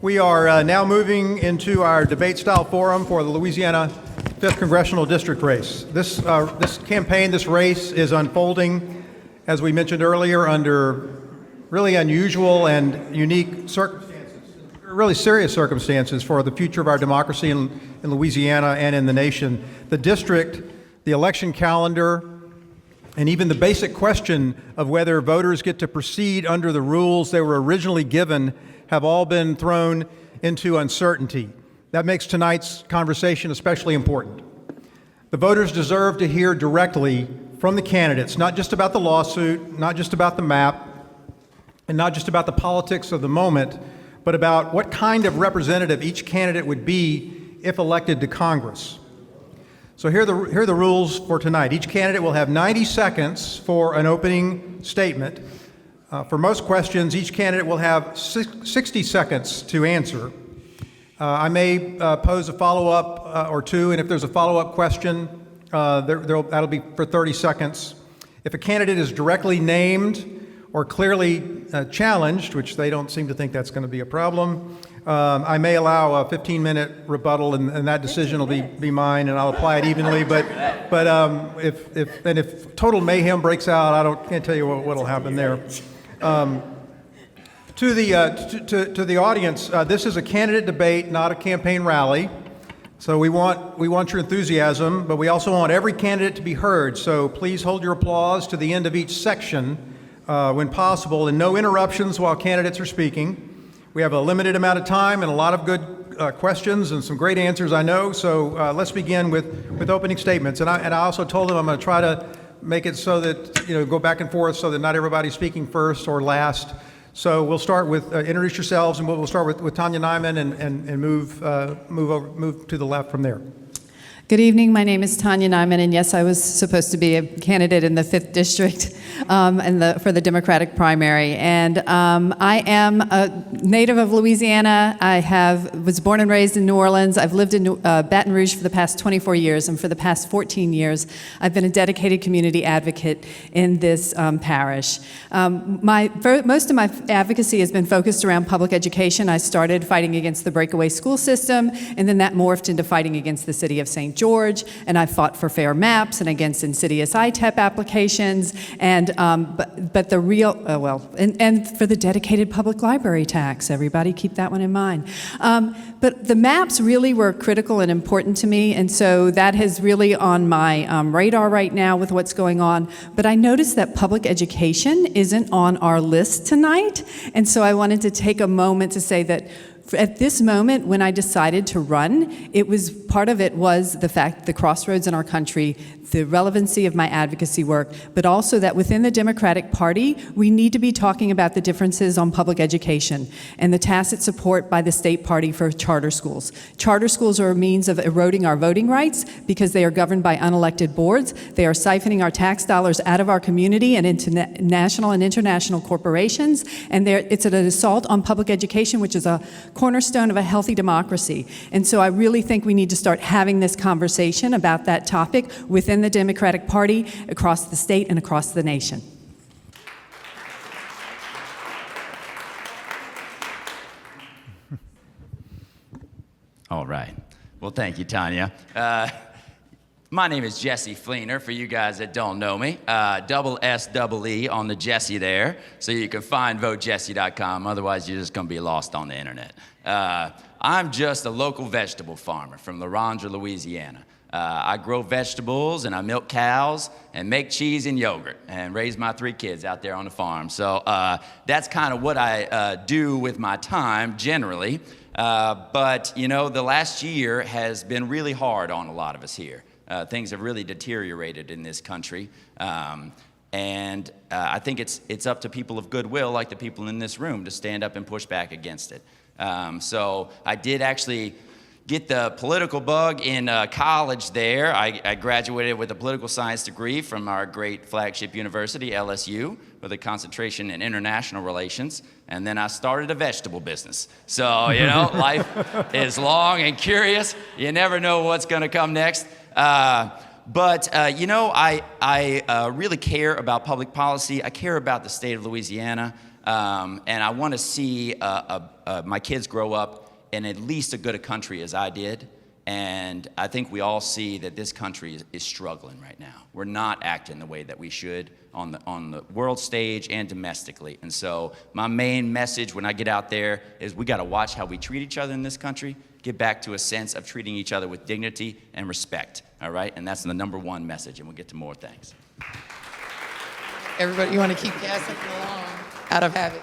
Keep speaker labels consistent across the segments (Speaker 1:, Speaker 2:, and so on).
Speaker 1: We are now moving into our debate-style forum for the Louisiana 5th Congressional District race. This campaign, this race is unfolding, as we mentioned earlier, under really unusual and unique circumstances, really serious circumstances for the future of our democracy in Louisiana and in the nation. The district, the election calendar, and even the basic question of whether voters get to proceed under the rules they were originally given have all been thrown into uncertainty. That makes tonight's conversation especially important. The voters deserve to hear directly from the candidates, not just about the lawsuit, not just about the map, and not just about the politics of the moment, but about what kind of representative each candidate would be if elected to Congress. So here are the rules for tonight. Each candidate will have 90 seconds for an opening statement. For most questions, each candidate will have 60 seconds to answer. I may pose a follow-up or two, and if there's a follow-up question, that'll be for 30 seconds. If a candidate is directly named or clearly challenged, which they don't seem to think that's going to be a problem, I may allow a 15-minute rebuttal, and that decision will be mine, and I'll apply it evenly. But if total mayhem breaks out, can't tell you what'll happen there. To the audience, this is a candidate debate, not a campaign rally. So we want your enthusiasm, but we also want every candidate to be heard. So please hold your applause to the end of each section when possible, and no interruptions while candidates are speaking. We have a limited amount of time and a lot of good questions and some great answers, I know. So let's begin with opening statements. And I also told them I'm going to try to make it so that, go back and forth so that not everybody's speaking first or last. So we'll start with introduce yourselves, and we'll start with Tania Nyman and move to the left from there.
Speaker 2: Good evening. My name is Tania Nyman, and yes, I was supposed to be a candidate in the 5th District for the Democratic primary. And I am a native of Louisiana. I was born and raised in New Orleans. I've lived in Baton Rouge for the past 24 years, and for the past 14 years, I've been a dedicated community advocate in this parish. Most of my advocacy has been focused around public education. I started fighting against the breakaway school system, and then that morphed into fighting against the city of St. George, and I fought for fair maps and against insidious ITEP applications, and but the real and for the dedicated public library tax. Everybody keep that one in mind. But the maps really were critical and important to me, and so that is really on my radar right now with what's going on. But I noticed that public education isn't on our list tonight, and so I wanted to take a moment to say that at this moment, when I decided to run, part of it was the fact, the crossroads in our country, the relevancy of my advocacy work, but also that within the Democratic Party, we need to be talking about the differences on public education and the tacit support by the state party for charter schools. Charter schools are a means of eroding our voting rights because they are governed by unelected boards. They are siphoning our tax dollars out of our community and into national and international corporations, and it's an assault on public education, which is a cornerstone of a healthy democracy. And so I really think we need to start having this conversation about that topic within the Democratic Party, across the state and across the nation.
Speaker 3: All right. Well, thank you, Tania. My name is Jessee Fleenor, for you guys that don't know me. Double S, double E on the Jessee there, so you can find votejessee.com. Otherwise, you're just going to be lost on the internet. I'm just a local vegetable farmer from Larondre, Louisiana. I grow vegetables, and I milk cows, and make cheese and yogurt, and raise my 3 kids out there on the farm. So that's kind of what I do with my time, generally. But, the last year has been really hard on a lot of us here. Things have really deteriorated in this country. And I think it's up to people of goodwill, like the people in this room, to stand up and push back against it. So I did actually get the political bug in college there. I graduated with a political science degree from our great flagship university, LSU, with a concentration in international relations. And then I started a vegetable business. So, life is long and curious. You never know what's going to come next. But I really care about public policy. I care about the state of Louisiana. And I want to see my kids grow up in at least as good a country as I did. And I think we all see that this country is struggling right now. We're not acting the way that we should on the world stage and domestically. And so my main message when I get out there is we got to watch how we treat each other in this country, get back to a sense of treating each other with dignity and respect, all right? And that's the number one message, and we'll get to more things.
Speaker 4: Everybody, you want to keep gassing along out of habit.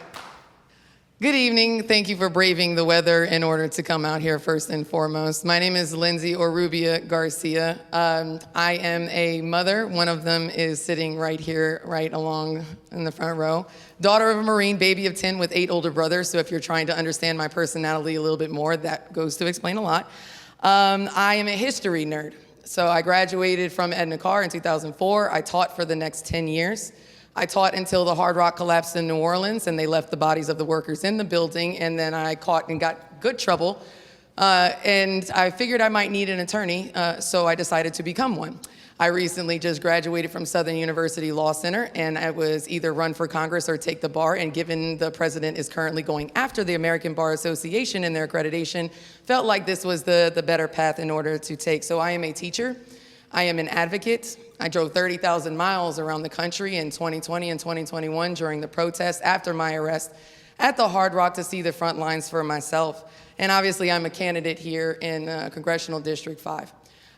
Speaker 4: Good evening. Thank you for braving the weather in order to come out here first and foremost. My name is Lindsay or Rubia Garcia. I am a mother. One of them is sitting right here, right along in the front row. Daughter of a Marine, baby of 10 with 8 older brothers. So if you're trying to understand my personality a little bit more, that goes to explain a lot. I am a history nerd. So I graduated from Edna Carr in 2004. I taught for the next 10 years. I taught until the Hard Rock collapsed in New Orleans and they left the bodies of the workers in the building, and then I caught and got good trouble. And I figured I might need an attorney, so I decided to become one. I recently just graduated from Southern University Law Center, and I was either run for Congress or take the bar, and given the president is currently going after the American Bar Association and their accreditation, felt like this was the better path in order to take. So I am a teacher. I am an advocate. I drove 30,000 miles around the country in 2020 and 2021 during the protests after my arrest at the Hard Rock to see the front lines for myself. And obviously, I'm a candidate here in Congressional District 5.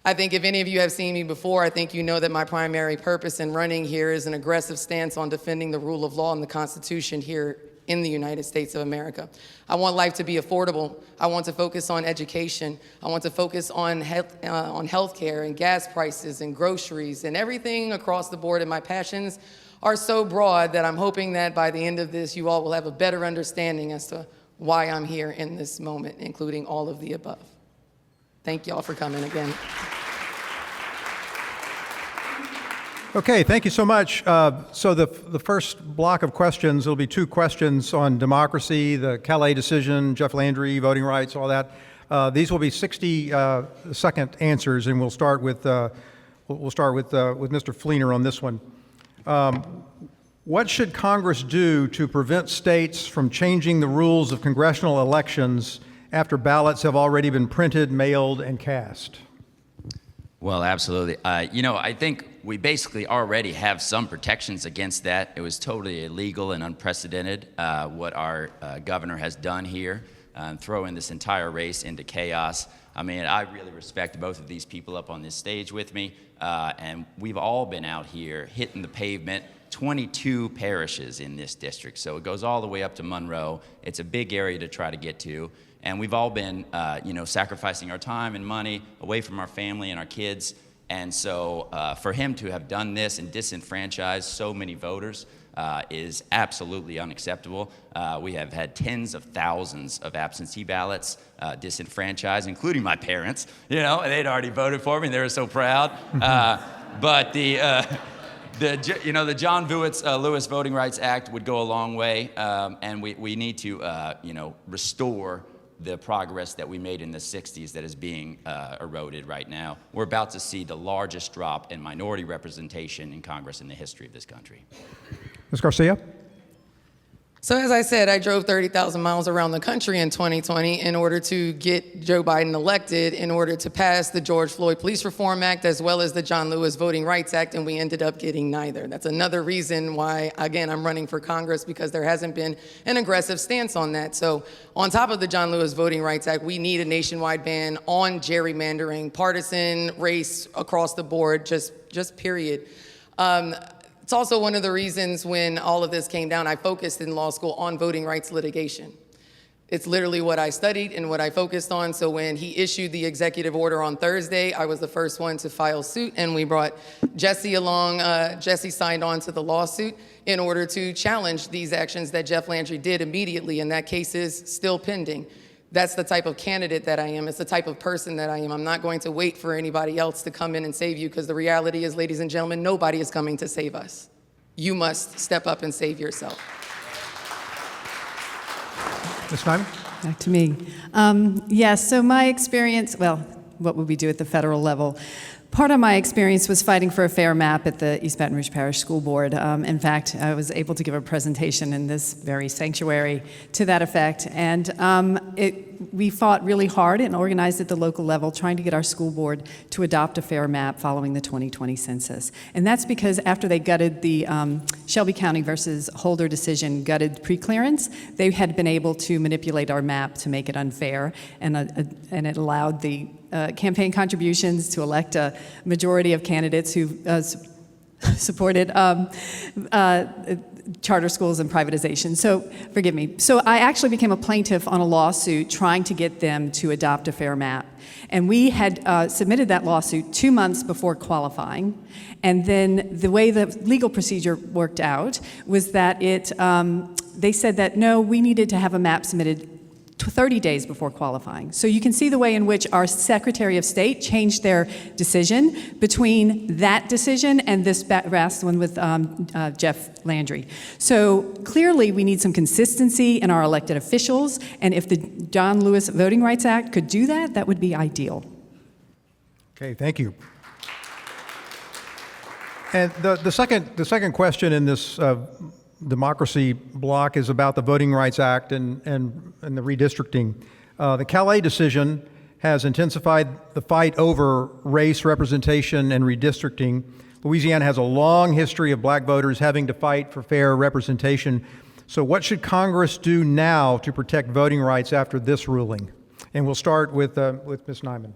Speaker 4: I think if any of you have seen me before, I think you know that my primary purpose in running here is an aggressive stance on defending the rule of law and the Constitution here in the United States of America. I want life to be affordable. I want to focus on education. I want to focus on healthcare and gas prices and groceries and everything across the board. And my passions are so broad that I'm hoping that by the end of this, you all will have a better understanding as to why I'm here in this moment, including all of the above. Thank y'all for coming again.
Speaker 1: Okay, thank you so much. So the first block of questions, there'll be 2 questions on democracy, the Callais decision, Jeff Landry, voting rights, all that. These will be 60-second answers, and we'll start with Mr. Fleenor on this one. What should Congress do to prevent states from changing the rules of congressional elections after ballots have already been printed, mailed, and cast?
Speaker 3: Well, absolutely. I think we basically already have some protections against that. It was totally illegal and unprecedented what our governor has done here, throwing this entire race into chaos. I mean, I really respect both of these people up on this stage with me, and we've all been out here hitting the pavement. 22 parishes in this district, so it goes all the way up to Monroe. It's a big area to try to get to. And we've all been, sacrificing our time and money away from our family and our kids. And so for him to have done this and disenfranchised so many voters is absolutely unacceptable. We have had tens of thousands of absentee ballots disenfranchised, including my parents. They'd already voted for me. They were so proud. But the John Lewis Voting Rights Act would go a long way, and we need to, restore the progress that we made in the 60s that is being eroded right now. We're about to see the largest drop in minority representation in Congress in the history of this country.
Speaker 1: Ms. Garcia?
Speaker 4: So as I said, I drove 30,000 miles around the country in 2020 in order to get Joe Biden elected, in order to pass the George Floyd Police Reform Act, as well as the John Lewis Voting Rights Act, and we ended up getting neither. That's another reason why, again, I'm running for Congress, because there hasn't been an aggressive stance on that. So on top of the John Lewis Voting Rights Act, we need a nationwide ban on gerrymandering, partisan, race, across the board, just period. It's also one of the reasons when all of this came down, I focused in law school on voting rights litigation. It's literally what I studied and what I focused on. So when he issued the executive order on Thursday, I was the first one to file suit, and we brought Jessee along. Jessee signed on to the lawsuit in order to challenge these actions that Jeff Landry did immediately, and that case is still pending. That's the type of candidate that I am. It's the type of person that I am. I'm not going to wait for anybody else to come in and save you, because the reality is, ladies and gentlemen, nobody is coming to save us. You must step up and save yourself.
Speaker 1: Ms. Nyman?
Speaker 2: Back to me. Yes, so my experience, well, what would we do at the federal level? Part of my experience was fighting for a fair map at the East Baton Rouge Parish School Board. In fact, I was able to give a presentation in this very sanctuary to that effect. And we fought really hard and organized at the local level trying to get our school board to adopt a fair map following the 2020 census. And that's because after they gutted the Shelby County versus Holder decision, gutted pre-clearance, they had been able to manipulate our map to make it unfair, and it allowed the campaign contributions to elect a majority of candidates who supported charter schools and privatization. So, forgive me. So I actually became a plaintiff on a lawsuit trying to get them to adopt a fair map. And we had submitted that lawsuit 2 months before qualifying. And then the way the legal procedure worked out was that they said that, no, we needed to have a map submitted 30 days before qualifying. So you can see the way in which our Secretary of State changed their decision between that decision and this last one with Jeff Landry. So clearly we need some consistency in our elected officials, and if the John Lewis Voting Rights Act could do that, that would be ideal.
Speaker 1: Okay, thank you. And the second question in this democracy block is about the Voting Rights Act and the redistricting. The Callais decision has intensified the fight over race representation and redistricting. Louisiana has a long history of black voters having to fight for fair representation. So what should Congress do now to protect voting rights after this ruling? And we'll start with Ms. Nyman.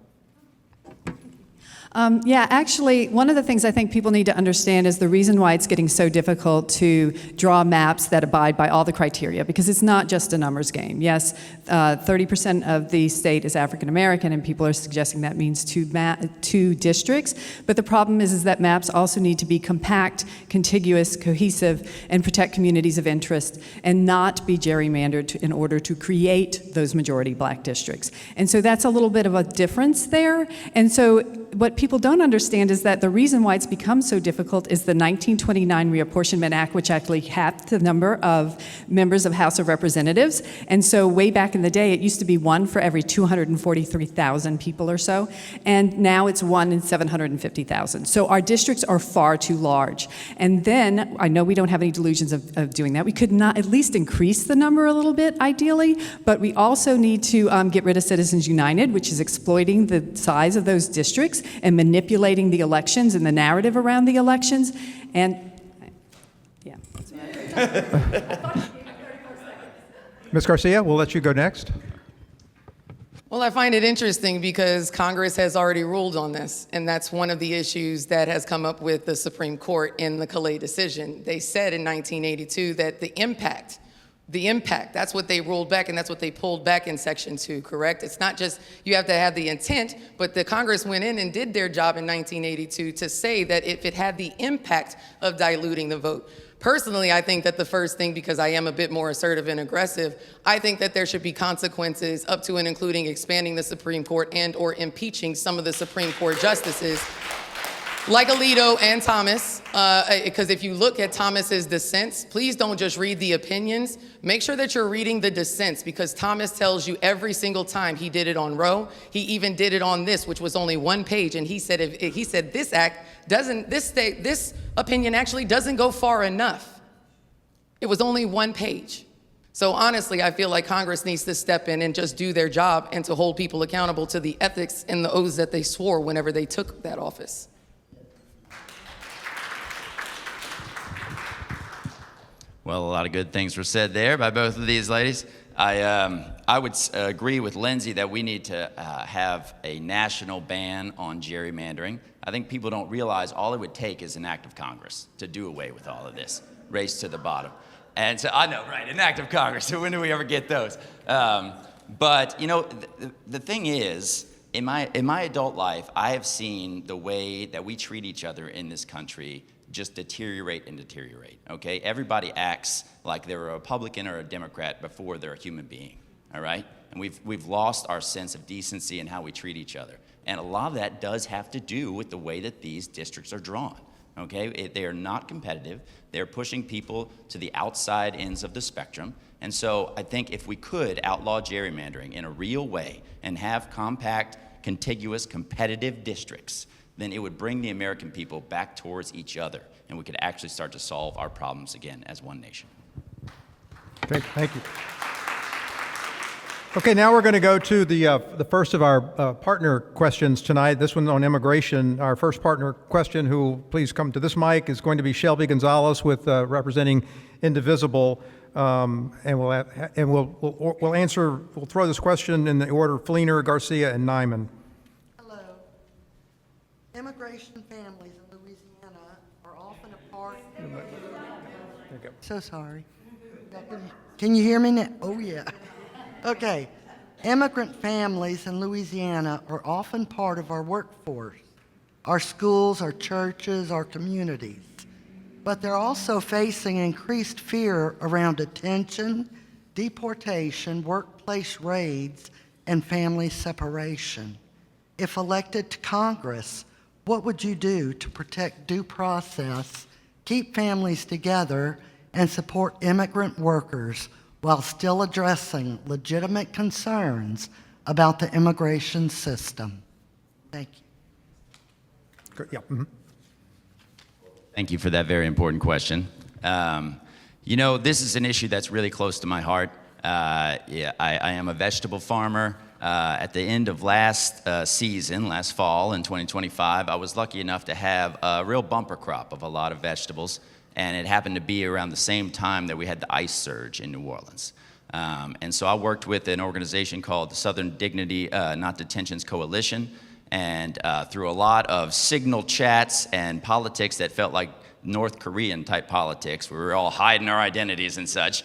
Speaker 2: Yeah, actually, one of the things I think people need to understand is the reason why it's getting so difficult to draw maps that abide by all the criteria, because it's not just a numbers game. Yes, 30% of the state is African American, and people are suggesting that means two districts. But the problem is that maps also need to be compact, contiguous, cohesive, and protect communities of interest, and not be gerrymandered in order to create those majority black districts. And so that's a little bit of a difference there. And so what people don't understand is that the reason why it's become so difficult is the 1929 Reapportionment Act, which actually capped the number of members of House of Representatives. And so way back in the day, it used to be 1 for every 243,000 people or so, and now it's 1 in 750,000. So our districts are far too large. And then, I know we don't have any delusions of doing that. We could not at least increase the number a little bit, ideally, but we also need to get rid of Citizens United, which is exploiting the size of those districts and manipulating the elections and the narrative around the elections. And, yeah.
Speaker 1: Ms. Garcia, we'll let you go next.
Speaker 4: Well, I find it interesting because Congress has already ruled on this, and that's one of the issues that has come up with the Supreme Court in the Callais decision. They said in 1982 that the impact, that's what they ruled back, and that's what they pulled back in Section 2, correct? It's not just you have to have the intent, but the Congress went in and did their job in 1982 to say that if it had the impact of diluting the vote. Personally, I think that the first thing, because I am a bit more assertive and aggressive, I think that there should be consequences up to and including expanding the Supreme Court and or impeaching some of the Supreme Court justices, like Alito and Thomas, because if you look at Thomas's dissents, please don't just read the opinions. Make sure that you're reading the dissents, because Thomas tells you every single time. He did it on Roe. He even did it on this, which was only 1 page, and he said this act doesn't, this opinion actually doesn't go far enough. It was only 1 page. So honestly, I feel like Congress needs to step in and just do their job and to hold people accountable to the ethics and the oaths that they swore whenever they took that office.
Speaker 3: Well, a lot of good things were said there by both of these ladies. I would agree with Lindsay that we need to have a national ban on gerrymandering. I think people don't realize all it would take is an act of Congress to do away with all of this, race to the bottom. And so, I know, right, an act of Congress. So when do we ever get those? But, you know, the thing is, in my adult life, I have seen the way that we treat each other in this country just deteriorate and deteriorate, okay? Everybody acts like they're a Republican or a Democrat before they're a human being, all right? And we've lost our sense of decency in how we treat each other. And a lot of that does have to do with the way that these districts are drawn, okay? They are not competitive. They're pushing people to the outside ends of the spectrum. And so I think if we could outlaw gerrymandering in a real way and have compact, contiguous, competitive districts, then it would bring the American people back towards each other, and we could actually start to solve our problems again as one nation.
Speaker 1: Great, thank you. Okay, now we're going to go to the first of our partner questions tonight. This one on immigration. Our first partner question, who will please come to this mic, is going to be Shelby Gonzalez with representing Indivisible, and we'll answer. We'll throw this question in the order: Fleenor, Garcia, and Nyman.
Speaker 5: Hello. Immigration families in Louisiana are often a part. So sorry. Can you hear me now? Oh, yeah. Okay. Immigrant families in Louisiana are often part of our workforce, our schools, our churches, our communities. But they're also facing increased fear around detention, deportation, workplace raids, and family separation. If elected to Congress, what would you do to protect due process, keep families together, and support immigrant workers while still addressing legitimate concerns about the immigration system? Thank you.
Speaker 1: Great, yeah. Mm-hmm.
Speaker 3: Thank you for that very important question. You know, this is an issue that's really close to my heart. I am a vegetable farmer. At the end of last season, last fall in 2025, I was lucky enough to have a real bumper crop of a lot of vegetables, and it happened to be around the same time that we had the ice surge in New Orleans. And so I worked with an organization called the Southern Dignity Not Detentions Coalition, and through a lot of signal chats and politics that felt like North Korean type politics, we were all hiding our identities and such,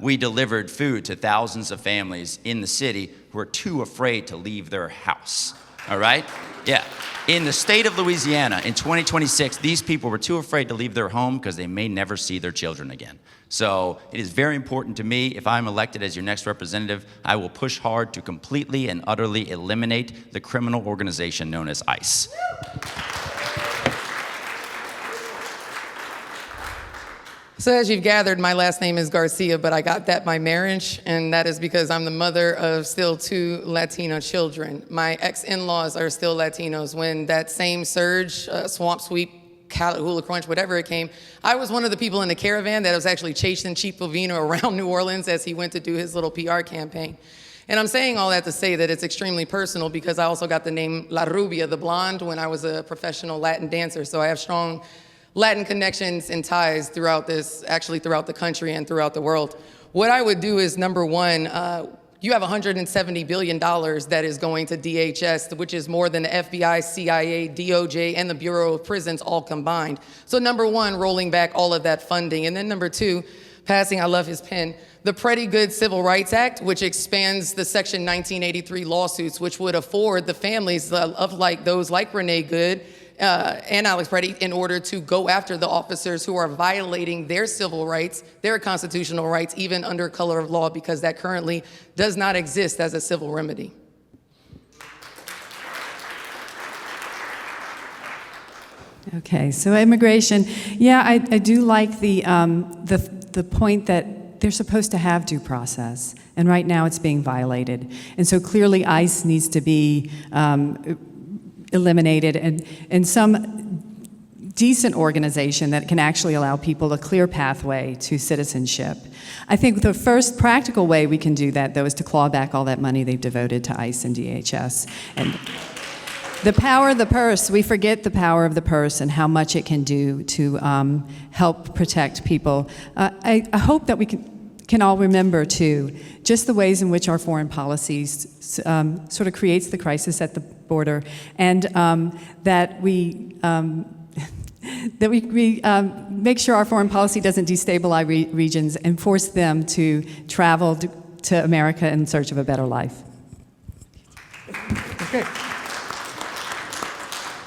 Speaker 3: we delivered food to thousands of families in the city who are too afraid to leave their house, all right? Yeah, in the state of Louisiana in 2026, these people were too afraid to leave their home because they may never see their children again. So it is very important to me, if I'm elected as your next representative, I will push hard to completely and utterly eliminate the criminal organization known as ICE.
Speaker 4: So as you've gathered, my last name is Garcia, but I got that by marriage, and that is because I'm the mother of still 2 Latino children. My ex-in-laws are still Latinos. When that same surge, swamp sweep, hula crunch, whatever it came, I was one of the people in the caravan that was actually chasing Chief Bovino around New Orleans as he went to do his little PR campaign. And I'm saying all that to say that it's extremely personal because I also got the name La Rubia, the blonde, when I was a professional Latin dancer. So I have strong Latin connections and ties throughout the country and throughout the world. What I would do is, number one, you have $170 billion that is going to DHS, which is more than the FBI, CIA, DOJ, and the Bureau of Prisons all combined. So number one, rolling back all of that funding. And then number two, passing, I love his pen, the Pretty Good Civil Rights Act, which expands the Section 1983 lawsuits, which would afford the families of like those like Renee Good, and Alex Preddy, in order to go after the officers who are violating their civil rights, their constitutional rights, even under color of law, because that currently does not exist as a civil remedy.
Speaker 2: Okay, so immigration, yeah, I do like the point that they're supposed to have due process, and right now it's being violated. And so clearly ICE needs to be eliminated, and some decent organization that can actually allow people a clear pathway to citizenship. I think the first practical way we can do that, though, is to claw back all that money they've devoted to ICE and DHS. And the power of the purse, we forget the power of the purse and how much it can do to help protect people. I hope that we can all remember, too, just the ways in which our foreign policies sort of creates the crisis at the border, and that we make sure our foreign policy doesn't destabilize regions and force them to travel to America in search of a better life.
Speaker 1: Okay.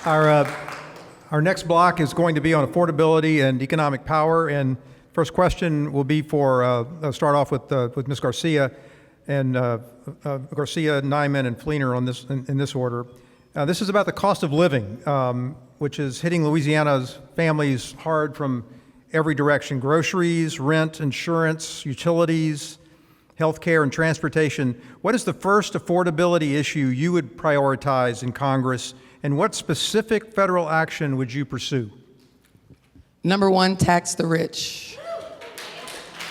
Speaker 1: Our next block is going to be on affordability and economic power, and first question will be for, start off with Ms. Garcia, and Garcia, Nyman, and Fleenor on this, in this order. This is about the cost of living, which is hitting Louisiana's families hard from every direction: groceries, rent, insurance, utilities, healthcare, and transportation. What is the first affordability issue you would prioritize in Congress and what specific federal action would you pursue?
Speaker 4: Number one, tax the rich.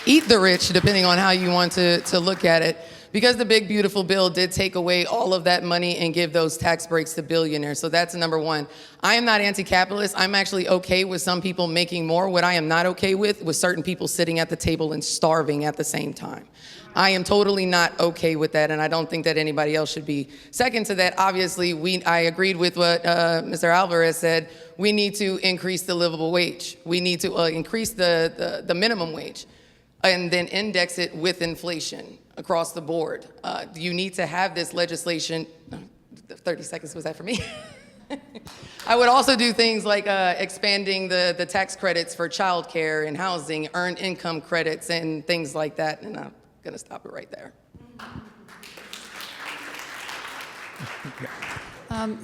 Speaker 4: Eat the rich, depending on how you want to look at it. Because the big, beautiful bill did take away all of that money and give those tax breaks to billionaires. So that's number one. I am not anti-capitalist. I'm actually okay with some people making more. What I am not okay with certain people sitting at the table and starving at the same time. I am totally not okay with that, and I don't think that anybody else should be. Second to that, obviously, I agreed with what Mr. Alvarez said. We need to increase the livable wage. We need to increase the minimum wage and then index it with inflation across the board. You need to have this legislation. 30 seconds, was that for me? I would also do things like expanding the tax credits for childcare and housing, earned income credits and things like that, and I'm gonna stop it right there.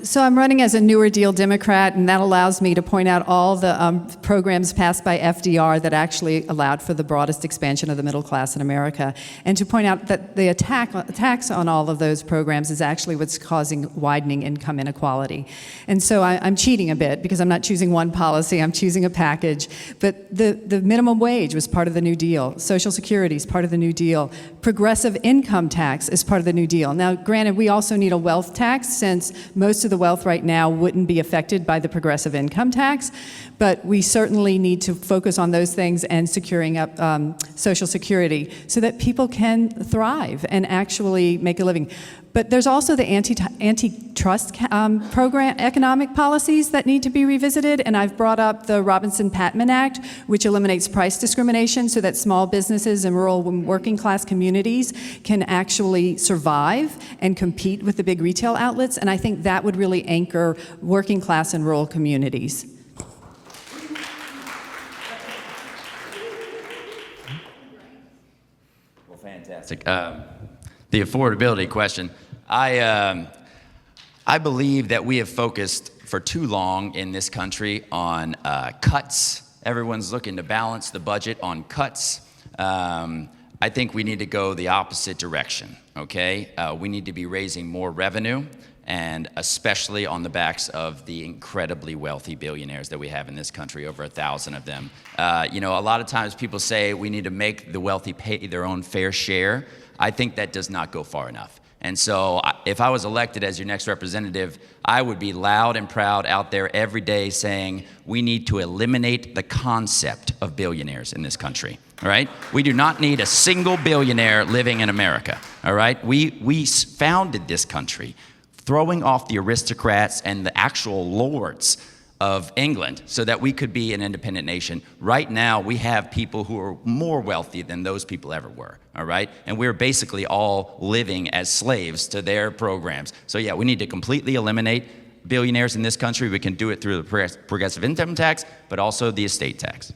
Speaker 2: So I'm running as a newer deal Democrat, and that allows me to point out all the programs passed by FDR that actually allowed for the broadest expansion of the middle class in America, and to point out that the tax on all of those programs is actually what's causing widening income inequality. And so I'm cheating a bit because I'm not choosing one policy, I'm choosing a package. But the minimum wage was part of the New Deal. Social Security is part of the New Deal. Progressive income tax is part of the New Deal. Now, granted, we also need a wealth tax, since most of the wealth right now wouldn't be affected by the progressive income tax, but we certainly need to focus on those things and securing up Social Security so that people can thrive and actually make a living. But there's also the antitrust program economic policies that need to be revisited, and I've brought up the Robinson-Patman Act, which eliminates price discrimination so that small businesses and rural and working class communities can actually survive and compete with the big retail outlets, and I think that would really anchor working class and rural communities.
Speaker 3: Well, fantastic. The affordability question. I believe that we have focused for too long in this country on cuts. Everyone's looking to balance the budget on cuts. I think we need to go the opposite direction, okay? We need to be raising more revenue, and especially on the backs of the incredibly wealthy billionaires that we have in this country, over 1,000 of them. You know, a lot of times people say we need to make the wealthy pay their own fair share. I think that does not go far enough. And so if I was elected as your next representative, I would be loud and proud out there every day saying we need to eliminate the concept of billionaires in this country, all right? We do not need a single billionaire living in America, all right? We founded this country throwing off the aristocrats and the actual lords of England so that we could be an independent nation. Right now, we have people who are more wealthy than those people ever were, all right? And we're basically all living as slaves to their programs. So yeah, we need to completely eliminate billionaires in this country. We can do it through the progressive income tax, but also the estate tax.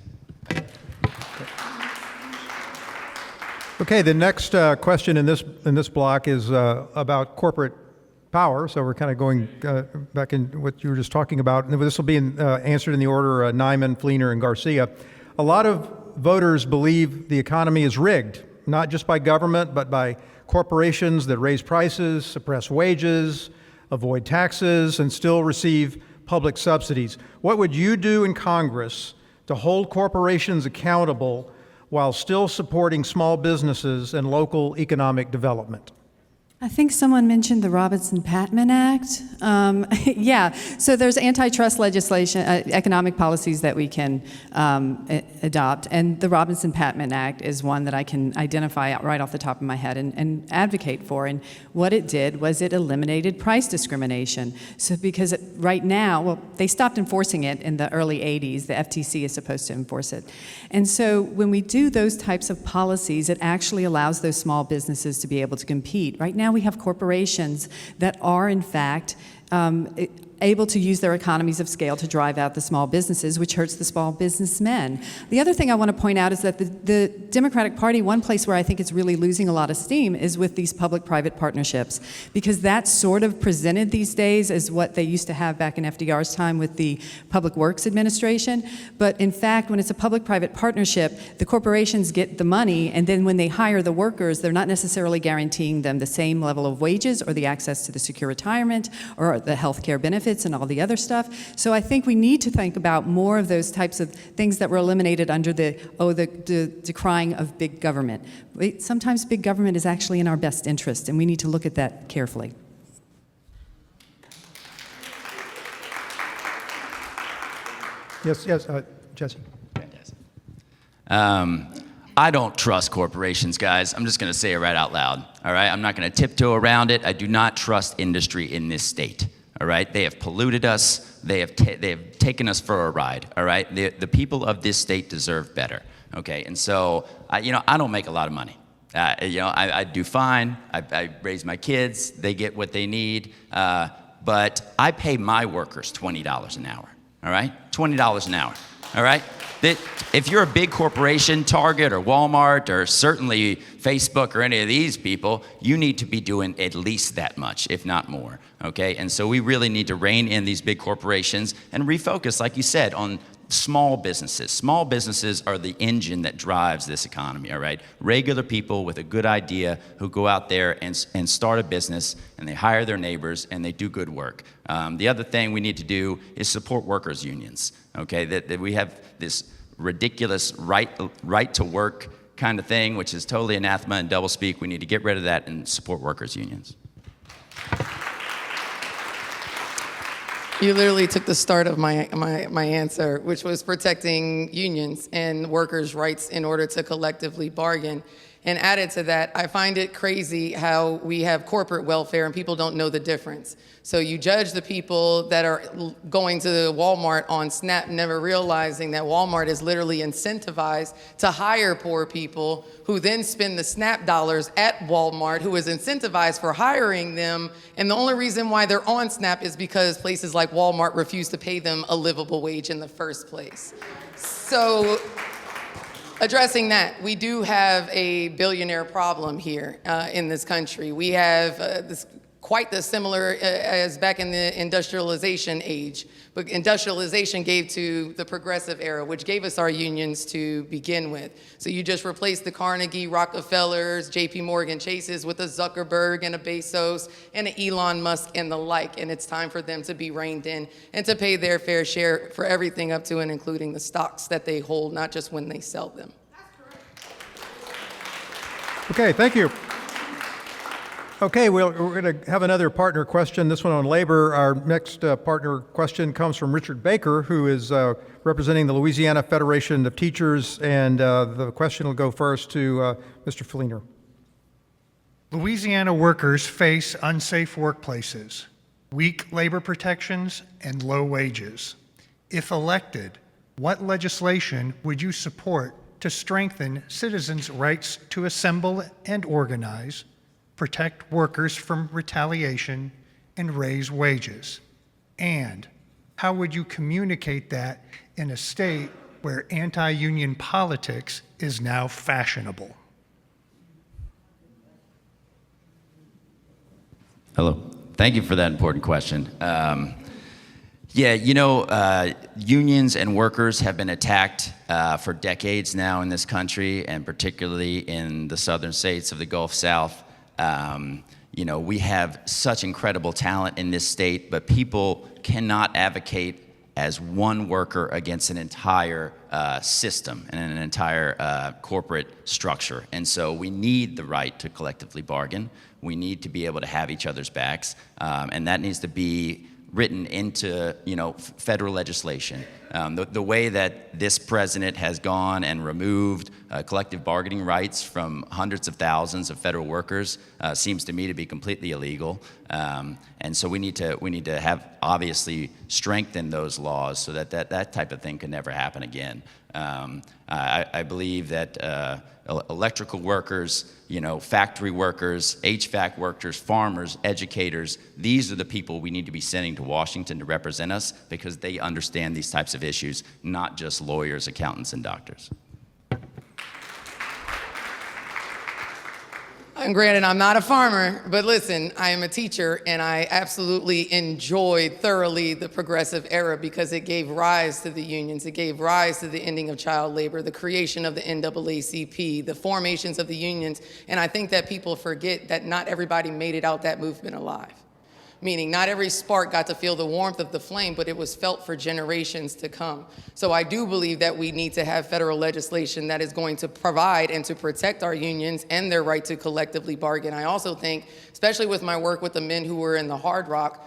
Speaker 1: Okay, the next question in this block is about corporate power, so we're kind of going back in what you were just talking about. And this will be answered in the order Nyman, Fleenor, and Garcia. A lot of voters believe the economy is rigged, not just by government, but by corporations that raise prices, suppress wages, avoid taxes, and still receive public subsidies. What would you do in Congress to hold corporations accountable while still supporting small businesses and local economic development?
Speaker 2: I think someone mentioned the Robinson-Patman Act. Yeah, so there's antitrust legislation, economic policies that we can adopt, and the Robinson-Patman Act is one that I can identify right off the top of my head and advocate for. And what it did was it eliminated price discrimination. So because right now, well, they stopped enforcing it in the early 80s. The FTC is supposed to enforce it. And so when we do those types of policies, it actually allows those small businesses to be able to compete. Right now, we have corporations that are, in fact, able to use their economies of scale to drive out the small businesses, which hurts the small businessmen. The other thing I want to point out is that the Democratic Party, one place where I think it's really losing a lot of steam is with these public-private partnerships, because that's sort of presented these days as what they used to have back in FDR's time with the Public Works Administration. But in fact, when it's a public-private partnership, the corporations get the money, and then when they hire the workers, they're not necessarily guaranteeing them the same level of wages or the access to the secure retirement or the health care benefits and all the other stuff. So I think we need to think about more of those types of things that were eliminated under the decrying of big government. Sometimes big government is actually in our best interest, and we need to look at that carefully.
Speaker 1: Yes, Jessee.
Speaker 3: I don't trust corporations, guys. I'm just going to say it right out loud, all right? I'm not going to tiptoe around it. I do not trust industry in this state, all right? They have polluted us. They have taken us for a ride, all right? The people of this state deserve better, okay? And so, I don't make a lot of money. I do fine. I raise my kids. They get what they need. But I pay my workers $20 an hour, all right? $20 an hour, all right? If you're a big corporation, Target or Walmart or certainly Facebook or any of these people, you need to be doing at least that much, if not more, okay? And so we really need to rein in these big corporations and refocus, like you said, on small businesses. Small businesses are the engine that drives this economy, all right? Regular people with a good idea who go out there and start a business, and they hire their neighbors, and they do good work. The other thing we need to do is support workers' unions, okay? That we have this ridiculous right to work kind of thing, which is totally anathema and doublespeak. We need to get rid of that and support workers' unions.
Speaker 4: You literally took the start of my answer, which was protecting unions and workers' rights in order to collectively bargain. And added to that, I find it crazy how we have corporate welfare and people don't know the difference. So you judge the people that are going to Walmart on SNAP, never realizing that Walmart is literally incentivized to hire poor people who then spend the SNAP dollars at Walmart, who is incentivized for hiring them. And the only reason why they're on SNAP is because places like Walmart refuse to pay them a livable wage in the first place. So, addressing that, we do have a billionaire problem here in this country. We have quite the similar as back in the industrialization age. But industrialization gave to the progressive era, which gave us our unions to begin with. So you just replaced the Carnegie, Rockefellers, JP Morgan Chases with a Zuckerberg and a Bezos and an Elon Musk and the like. And it's time for them to be reined in and to pay their fair share for everything up to and including the stocks that they hold, not just when they sell them.
Speaker 1: Okay, thank you. Okay, we're going to have another partner question, this one on labor. Our next partner question comes from Richard Baker, who is representing the Louisiana Federation of Teachers, and the question will go first to Mr. Fleenor.
Speaker 6: Louisiana workers face unsafe workplaces, weak labor protections, and low wages. If elected, what legislation would you support to strengthen citizens' rights to assemble and organize, protect workers from retaliation, and raise wages? And how would you communicate that in a state where anti-union politics is now fashionable?
Speaker 3: Hello. Thank you for that important question. Unions and workers have been attacked for decades now in this country, and particularly in the southern states of the Gulf South. We have such incredible talent in this state, but people cannot advocate as one worker against an entire system and an entire corporate structure. And so we need the right to collectively bargain. We need to be able to have each other's backs, and that needs to be written into federal legislation. The way that this president has gone and removed collective bargaining rights from hundreds of thousands of federal workers seems to me to be completely illegal. And so we need to have obviously strengthen those laws so that type of thing can never happen again. I believe that electrical workers, factory workers, HVAC workers, farmers, educators, these are the people we need to be sending to Washington to represent us because they understand these types of issues, not just lawyers, accountants, and doctors.
Speaker 4: And granted, I'm not a farmer, but listen, I am a teacher, and I absolutely enjoyed thoroughly the progressive era because it gave rise to the unions, it gave rise to the ending of child labor, the creation of the NAACP, the formations of the unions, and I think that people forget that not everybody made it out that movement alive. meaning not every spark got to feel the warmth of the flame, but it was felt for generations to come. So I do believe that we need to have federal legislation that is going to provide and to protect our unions and their right to collectively bargain. I also think, especially with my work with the men who were in the Hard Rock,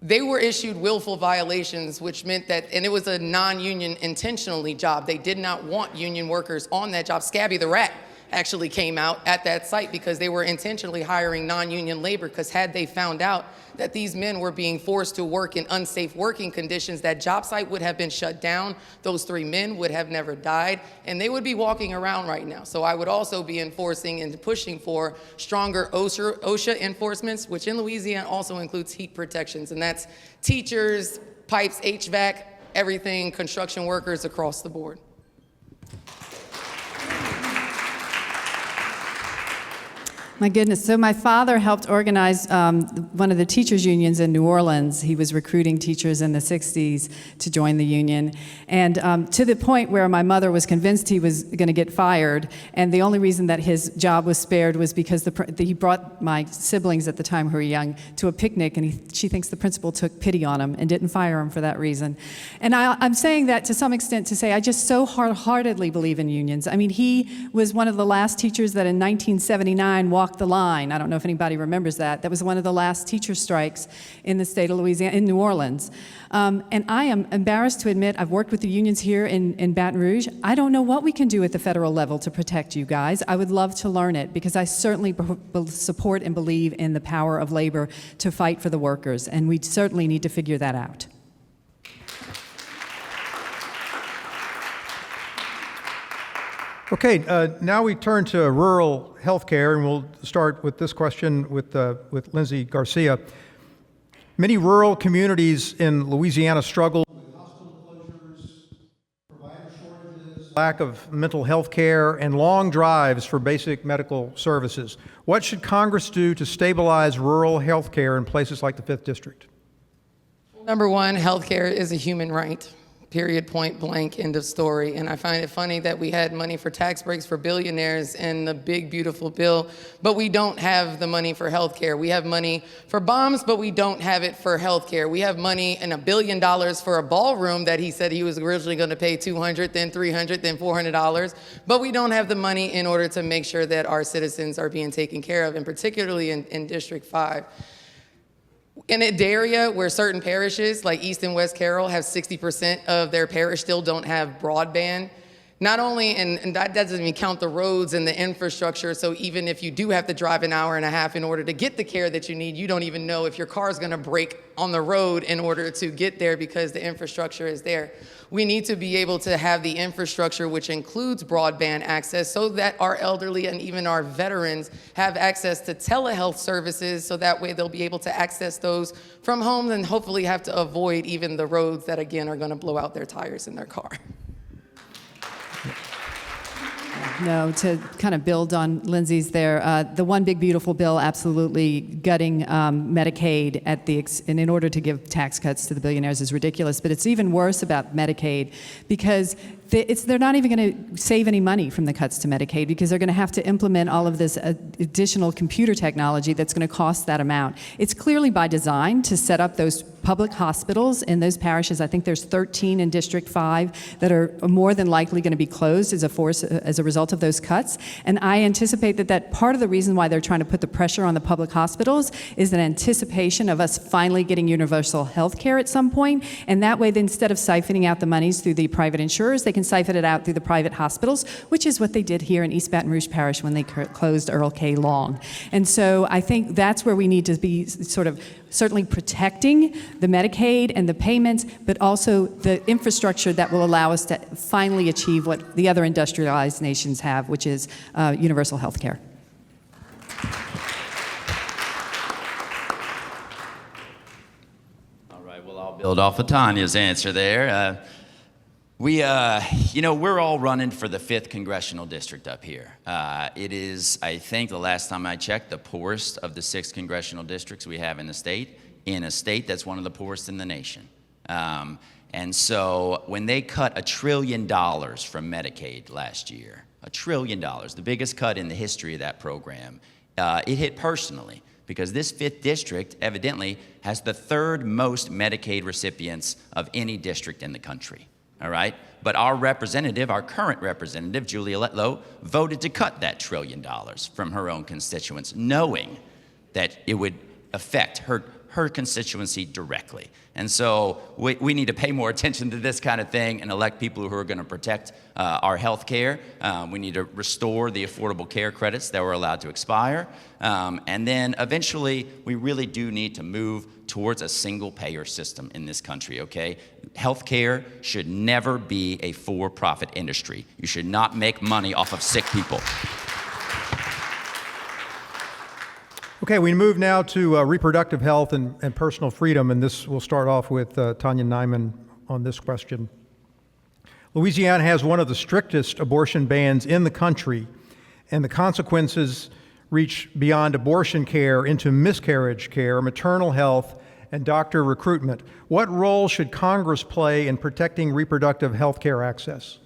Speaker 4: they were issued willful violations, which meant that, and it was a non-union intentionally job. They did not want union workers on that job. Scabby the Rat actually came out at that site because they were intentionally hiring non-union labor, because had they found out that these men were being forced to work in unsafe working conditions, that job site would have been shut down. Those 3 men would have never died, and they would be walking around right now. So I would also be enforcing and pushing for stronger OSHA enforcements, which in Louisiana also includes heat protections, and that's teachers, pipes, HVAC, everything, construction workers across the board.
Speaker 2: My goodness. So my father helped organize one of the teachers' unions in New Orleans. He was recruiting teachers in the 60s to join the union. And to the point where my mother was convinced he was going to get fired. And the only reason that his job was spared was because he brought my siblings at the time, who were young, to a picnic. And she thinks the principal took pity on him and didn't fire him for that reason. And I'm saying that to some extent to say I just so wholeheartedly believe in unions. I mean, he was one of the last teachers that in 1979 walked the line. I don't know if anybody remembers that. That was one of the last teacher strikes in the state of Louisiana, in New Orleans. And I am embarrassed to admit I've worked with the unions here in Baton Rouge. I don't know what we can do at the federal level to protect you guys. I would love to learn it, because I certainly support and believe in the power of labor to fight for the workers, and we certainly need to figure that out.
Speaker 1: Okay, now we turn to rural healthcare, and we'll start with this question with Lindsay Garcia. Many rural communities in Louisiana struggle with hospital closures, provider shortages, lack of mental health care, and long drives for basic medical services. What should Congress do to stabilize rural health care in places like the 5th District?
Speaker 4: Number one, healthcare is a human right. Period, point blank, end of story. And I find it funny that we had money for tax breaks for billionaires in the big, beautiful bill, but we don't have the money for healthcare. We have money for bombs, but we don't have it for healthcare. We have money and $1 billion for a ballroom that he said he was originally going to pay $200, then $300, then $400, but we don't have the money in order to make sure that our citizens are being taken care of, and particularly in District 5. In a area where certain parishes, like East and West Carroll, have 60% of their parish still don't have broadband, not only, and that doesn't even count the roads and the infrastructure, so even if you do have to drive an hour and a half in order to get the care that you need, you don't even know if your car is going to break on the road in order to get there because the infrastructure is there. We need to be able to have the infrastructure, which includes broadband access, so that our elderly and even our veterans have access to telehealth services, so that way they'll be able to access those from home and hopefully have to avoid even the roads that, again, are going to blow out their tires in their car.
Speaker 2: No, to kind of build on Lindsay's there, the One Big Beautiful Bill absolutely gutting Medicaid and in order to give tax cuts to the billionaires is ridiculous. But it's even worse about Medicaid, because they're not even going to save any money from the cuts to Medicaid, because they're going to have to implement all of this additional computer technology that's going to cost that amount. It's clearly by design to set up those public hospitals in those parishes. I think there's 13 in District 5 that are more than likely going to be closed as a result of those cuts. And I anticipate that part of the reason why they're trying to put the pressure on the public hospitals is an anticipation of us finally getting universal health care at some point. And that way, instead of siphoning out the monies through the private insurers, they can siphon it out through the private hospitals, which is what they did here in East Baton Rouge Parish when they closed Earl K. Long. And so I think that's where we need to be sort of certainly protecting the Medicaid and the payments, but also the infrastructure that will allow us to finally achieve what the other industrialized nations have, which is universal health care.
Speaker 3: All right, well, I'll build off of Tanya's answer there. We're all running for the 5th Congressional District up here. It is, I think, the last time I checked, the poorest of the 6 congressional districts we have in the state, in a state that's one of the poorest in the nation. And so when they cut $1 trillion from Medicaid last year, $1 trillion, the biggest cut in the history of that program, it hit personally, because this 5th district evidently has the 3rd most Medicaid recipients of any district in the country, all right? But our representative, our current representative, Julia Letlow, voted to cut that $1 trillion from her own constituents, knowing that it would affect her constituency directly. And so we need to pay more attention to this kind of thing and elect people who are going to protect our health care. We need to restore the Affordable Care Credits that were allowed to expire. And then eventually, we really do need to move towards a single-payer system in this country, okay? Health care should never be a for-profit industry. You should not make money off of sick people.
Speaker 1: Okay, we move now to reproductive health and personal freedom, and this will start off with Tania Nyman on this question. Louisiana has one of the strictest abortion bans in the country, and the consequences reach beyond abortion care into miscarriage care, maternal health, and doctor recruitment. What role should Congress play in protecting reproductive health care access?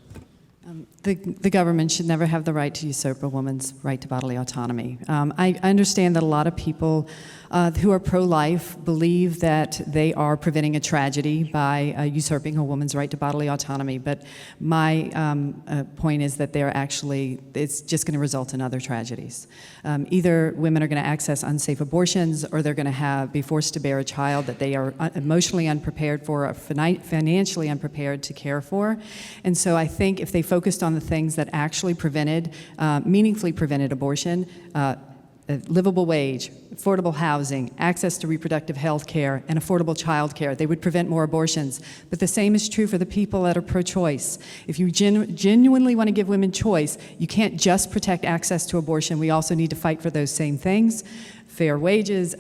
Speaker 2: The government should never have the right to usurp a woman's right to bodily autonomy. I understand that a lot of people who are pro-life believe that they are preventing a tragedy by usurping a woman's right to bodily autonomy, but my point is that it's just going to result in other tragedies. Either women are going to access unsafe abortions, or they're going to be forced to bear a child that they are emotionally unprepared for, or financially unprepared to care for. And so I think if they focused on the things that actually meaningfully prevented abortion, a livable wage, affordable housing, access to reproductive health care, and affordable child care, they would prevent more abortions. But the same is true for the people that are pro-choice. If you genuinely want to give women choice, you can't just protect access to abortion. We also need to fight for those same things: fair wages,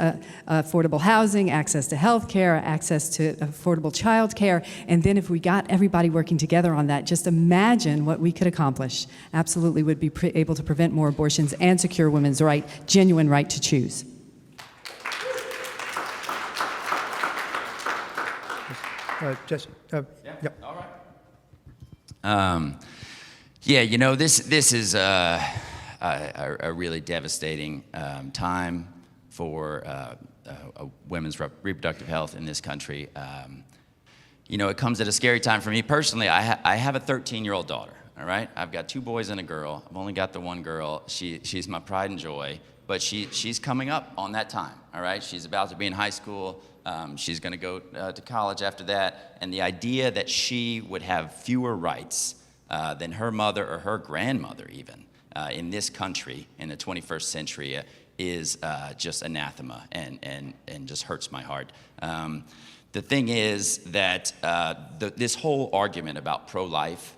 Speaker 2: affordable housing, access to health care, access to affordable child care. And then if we got everybody working together on that, just imagine what we could accomplish. Absolutely would be able to prevent more abortions and secure women's genuine right to choose.
Speaker 1: Jessee,
Speaker 3: Yeah. All right. Yeah, you know, this is a really devastating time for women's reproductive health in this country. You know, it comes at a scary time for me personally. I have a 13-year-old daughter, all right? I've got 2 boys and a girl. I've only got the one girl. She's my pride and joy, but she's coming up on that time, all right? She's about to be in high school. She's going to go to college after that. And the idea that she would have fewer rights than her mother or her grandmother even in this country in the 21st century is just anathema and just hurts my heart. The thing is that this whole argument about pro-life,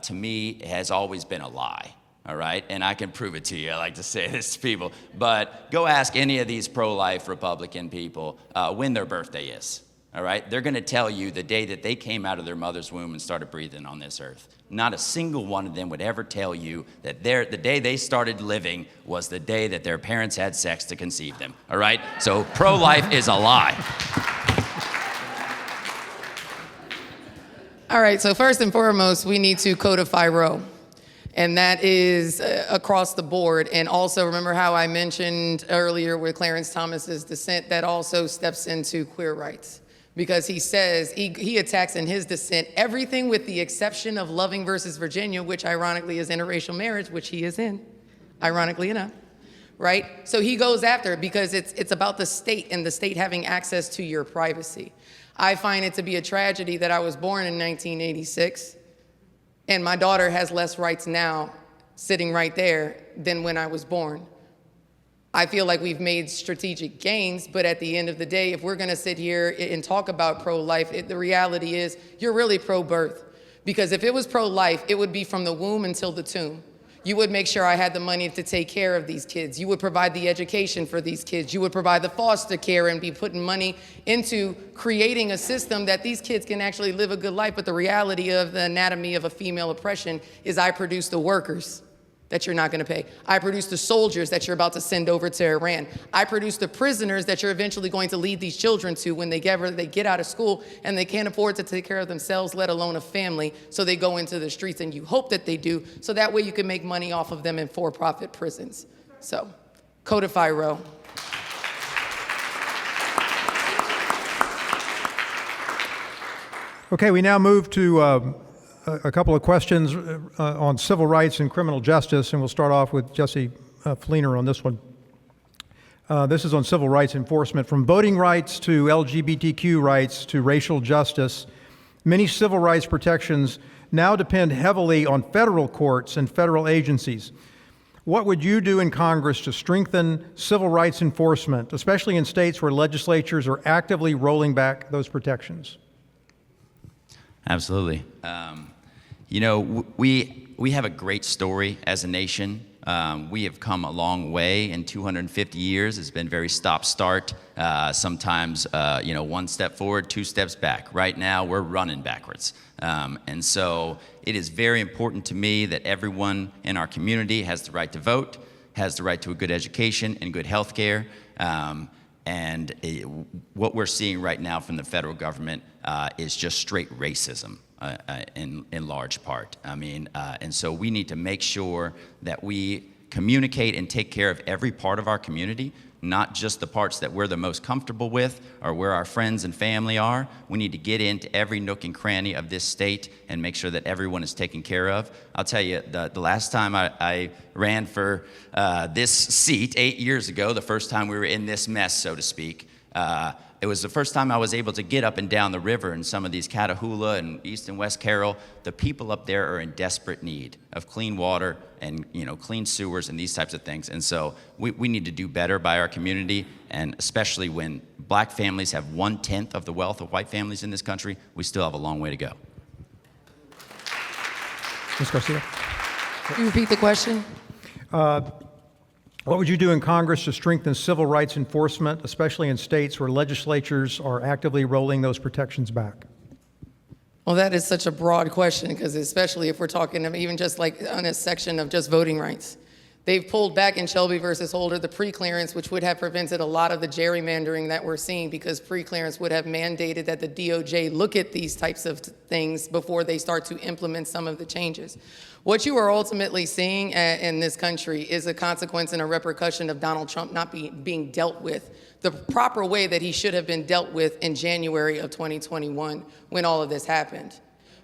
Speaker 3: to me, has always been a lie, all right? And I can prove it to you. I like to say this to people. But go ask any of these pro-life Republican people when their birthday is, all right? They're going to tell you the day that they came out of their mother's womb and started breathing on this earth. Not a single one of them would ever tell you that the day they started living was the day that their parents had sex to conceive them, all right? So pro-life is a lie.
Speaker 4: All right, so first and foremost, we need to codify Roe. And that is across the board. And also remember how I mentioned earlier with Clarence Thomas's dissent, that also steps into queer rights. Because he says, he attacks in his dissent everything with the exception of Loving versus Virginia, which ironically is interracial marriage, which he is in, ironically enough, right? So he goes after it because it's about the state and the state having access to your privacy. I find it to be a tragedy that I was born in 1986 and my daughter has less rights now sitting right there than when I was born. I feel like we've made strategic gains, but at the end of the day, if we're gonna sit here and talk about pro-life, the reality is you're really pro-birth. Because if it was pro-life, it would be from the womb until the tomb. You would make sure I had the money to take care of these kids. You would provide the education for these kids. You would provide the foster care and be putting money into creating a system that these kids can actually live a good life. But the reality of the anatomy of a female oppression is I produce the workers that you're not gonna pay. I produce the soldiers that you're about to send over to Iran. I produce the prisoners that you're eventually going to lead these children to when they get out of school and they can't afford to take care of themselves, let alone a family, so they go into the streets, and you hope that they do, so that way you can make money off of them in for-profit prisons. So, codify Roe.
Speaker 1: Okay, we now move to a couple of questions on civil rights and criminal justice, and we'll start off with Jessee Fleenor on this one. This is on civil rights enforcement. From voting rights to LGBTQ rights to racial justice, many civil rights protections now depend heavily on federal courts and federal agencies. What would you do in Congress to strengthen civil rights enforcement, especially in states where legislatures are actively rolling back those protections?
Speaker 3: Absolutely. You know, we have a great story as a nation. We have come a long way in 250 years. It's been very stop-start. Sometimes, you know, one step forward, two steps back. Right now, we're running backwards. And so it is very important to me that everyone in our community has the right to vote, has the right to a good education and good health care. What we're seeing right now from the federal government is just straight racism in large part. I mean, and so we need to make sure that we communicate and take care of every part of our community, not just the parts that we're the most comfortable with or where our friends and family are. We need to get into every nook and cranny of this state and make sure that everyone is taken care of. I'll tell you, the last time I ran for this seat 8 years ago, the first time we were in this mess, so to speak, it was the first time I was able to get up and down the river in some of these Catahoula and East and West Carroll. The people up there are in desperate need of clean water and, you know, clean sewers and these types of things. And so we need to do better by our community, and especially when black families have 1/10 of the wealth of white families in this country, we still have a long way to go.
Speaker 1: Ms. Garcia?
Speaker 4: Can you repeat the question?
Speaker 1: What would you do in Congress to strengthen civil rights enforcement, especially in states where legislatures are actively rolling those protections back?
Speaker 4: Well, that is such a broad question, because especially if we're talking even just like on a section of just voting rights. They've pulled back in Shelby versus Holder the pre-clearance, which would have prevented a lot of the gerrymandering that we're seeing, because pre-clearance would have mandated that the DOJ look at these types of things before they start to implement some of the changes. What you are ultimately seeing in this country is a consequence and a repercussion of Donald Trump not being dealt with the proper way that he should have been dealt with in January of 2021 when all of this happened.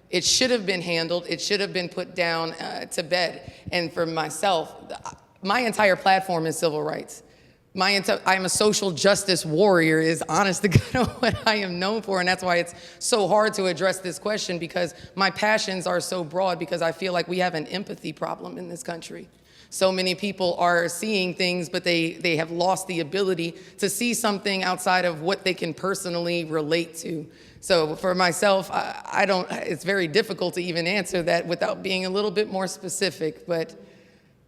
Speaker 4: It should have been handled. It should have been put down to bed. And for myself, my entire platform is civil rights. I'm a social justice warrior is honest to God what I am known for. And that's why it's so hard to address this question, because my passions are so broad, because I feel like we have an empathy problem in this country. So many people are seeing things, but they have lost the ability to see something outside of what they can personally relate to. So for myself, it's very difficult to even answer that without being a little bit more specific, but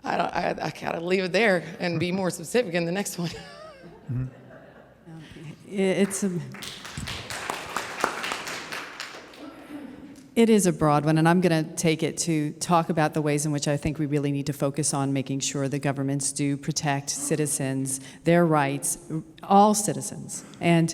Speaker 4: I gotta leave it there and be more specific in the next one.
Speaker 1: Mm-hmm.
Speaker 2: It is a broad one, and I'm going to take it to talk about the ways in which I think we really need to focus on making sure the governments do protect citizens, their rights, all citizens. And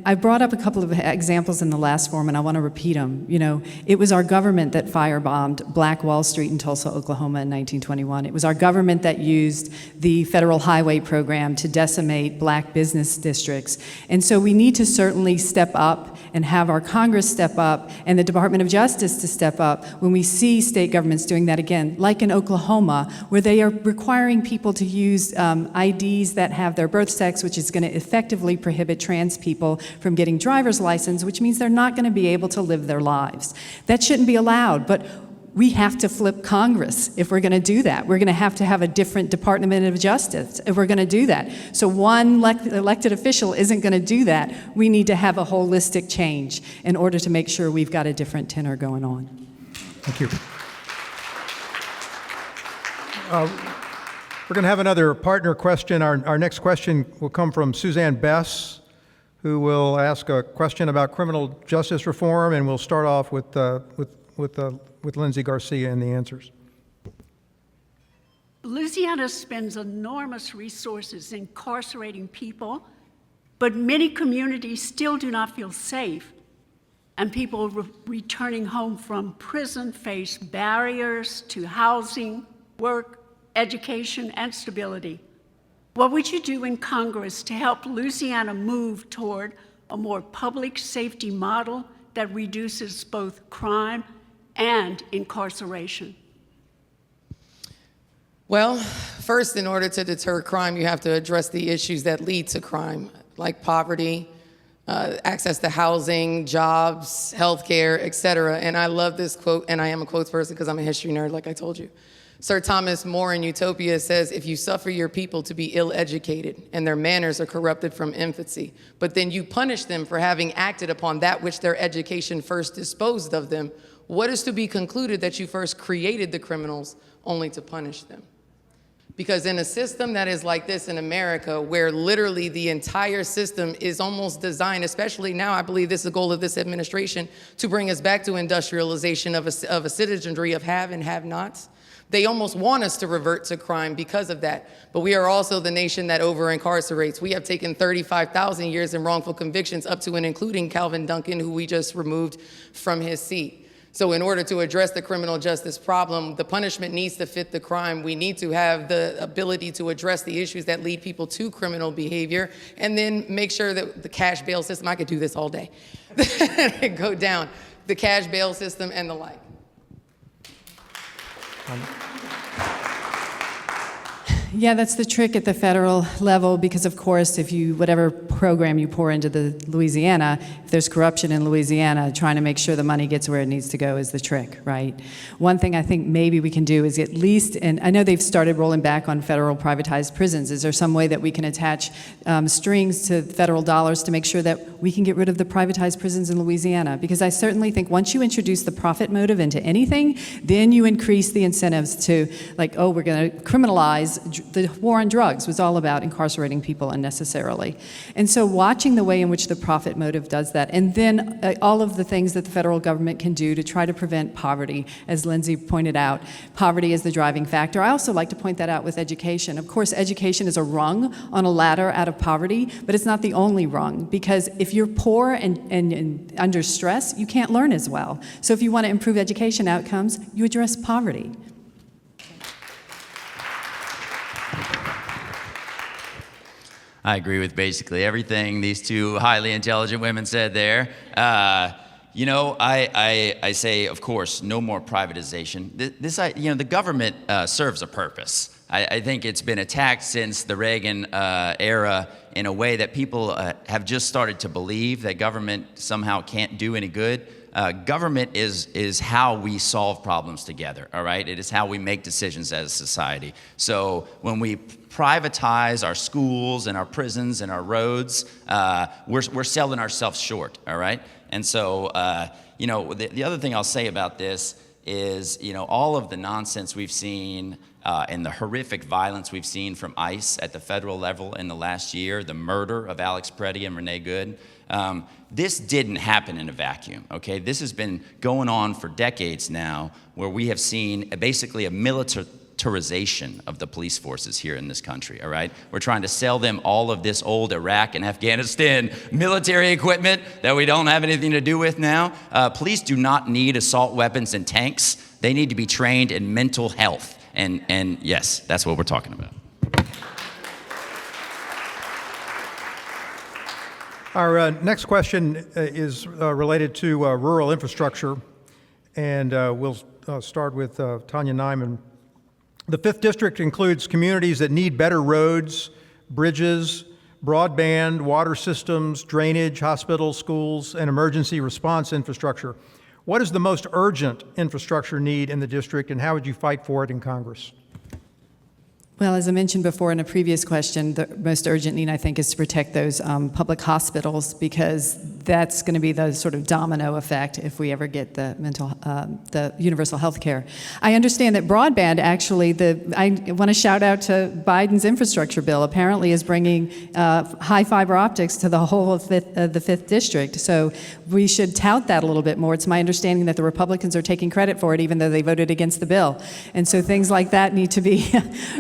Speaker 2: I brought up a couple of examples in the last forum, and I want to repeat them. You know, it was our government that firebombed Black Wall Street in Tulsa, Oklahoma in 1921. It was our government that used the federal highway program to decimate black business districts. And so we need to certainly step up and have our Congress step up and the Department of Justice to step up when we see state governments doing that again, like in Oklahoma, where they are requiring people to use IDs that have their birth sex, which is going to effectively prohibit trans people from getting driver's license, which means they're not going to be able to live their lives. That shouldn't be allowed, but we have to flip Congress if we're going to do that. We're going to have a different Department of Justice if we're going to do that. So one elected official isn't going to do that. We need to have a holistic change in order to make sure we've got a different tenor going on.
Speaker 1: Thank you. We're going to have another partner question. Our next question will come from Suzanne Bess, who will ask a question about criminal justice reform, and we'll start off with Lindsay Garcia and the answers.
Speaker 7: Louisiana spends enormous resources incarcerating people, but many communities still do not feel safe, and people returning home from prison face barriers to housing, work, education, and stability. What would you do in Congress to help Louisiana move toward a more public safety model that reduces both crime and incarceration?
Speaker 4: Well, first, in order to deter crime, you have to address the issues that lead to crime, like poverty, access to housing, jobs, healthcare, et cetera. And I love this quote, and I am a quotes person because I'm a history nerd, like I told you. Sir Thomas More in Utopia says, if you suffer your people to be ill-educated and their manners are corrupted from infancy, but then you punish them for having acted upon that which their education first disposed of them, what is to be concluded that you first created the criminals only to punish them? Because in a system that is like this in America, where literally the entire system is almost designed, especially now, I believe this is the goal of this administration, to bring us back to industrialization of a citizenry of have and have-nots. They almost want us to revert to crime because of that. But we are also the nation that over-incarcerates. We have taken 35,000 years in wrongful convictions up to and including Calvin Duncan, who we just removed from his seat. So in order to address the criminal justice problem, the punishment needs to fit the crime. We need to have the ability to address the issues that lead people to criminal behavior, and then make sure that the cash bail system, I could do this all day, go down, the cash bail system and the like.
Speaker 2: Yeah, that's the trick at the federal level, because of course, if you, whatever program you pour into the Louisiana, if there's corruption in Louisiana, trying to make sure the money gets where it needs to go is the trick, right? One thing I think maybe we can do is at least, and I know they've started rolling back on federal privatized prisons. Is there some way that we can attach strings to federal dollars to make sure that we can get rid of the privatized prisons in Louisiana? Because I certainly think once you introduce the profit motive into anything, then you increase the incentives to, like, oh, we're going to criminalize. The war on drugs was all about incarcerating people unnecessarily. And so watching the way in which the profit motive does that, and then all of the things that the federal government can do to try to prevent poverty, as Lindsay pointed out, poverty is the driving factor. I also like to point that out with education. Of course, education is a rung on a ladder out of poverty, but it's not the only rung, because if you're poor and under stress, you can't learn as well. So if you want to improve education outcomes, you address poverty.
Speaker 3: I agree with basically everything these two highly intelligent women said there. You know, I say, of course, no more privatization. The government serves a purpose. I think it's been attacked since the Reagan era in a way that people have just started to believe that government somehow can't do any good. Government is how we solve problems together, all right? It is how we make decisions as a society. So when we privatize our schools and our prisons and our roads, we're selling ourselves short, all right? And so, you know, the other thing I'll say about this is, you know, all of the nonsense we've seen and the horrific violence we've seen from ICE at the federal level in the last year, the murder of Alex Preddy and Renee Good, this didn't happen in a vacuum, okay? This has been going on for decades now, where we have seen basically a militarization of the police forces here in this country, all right? We're trying to sell them all of this old Iraq and Afghanistan military equipment that we don't have anything to do with now. Police do not need assault weapons and tanks. They need to be trained in mental health. And yes, that's what we're talking about.
Speaker 1: Our next question is related to rural infrastructure, and we'll start with Tania Nyman. The 5th District includes communities that need better roads, bridges, broadband, water systems, drainage, hospitals, schools, and emergency response infrastructure. What is the most urgent infrastructure need in the district, and how would you fight for it in Congress?
Speaker 2: Well, as I mentioned before in a previous question, the most urgent need, I think, is to protect those public hospitals, because that's going to be the sort of domino effect if we ever get the universal health care. I understand that broadband, actually, I want to shout out to Biden's infrastructure bill, apparently is bringing high fiber optics to the whole of the 5th District. So we should tout that a little bit more. It's my understanding that the Republicans are taking credit for it, even though they voted against the bill. And so things like that need to be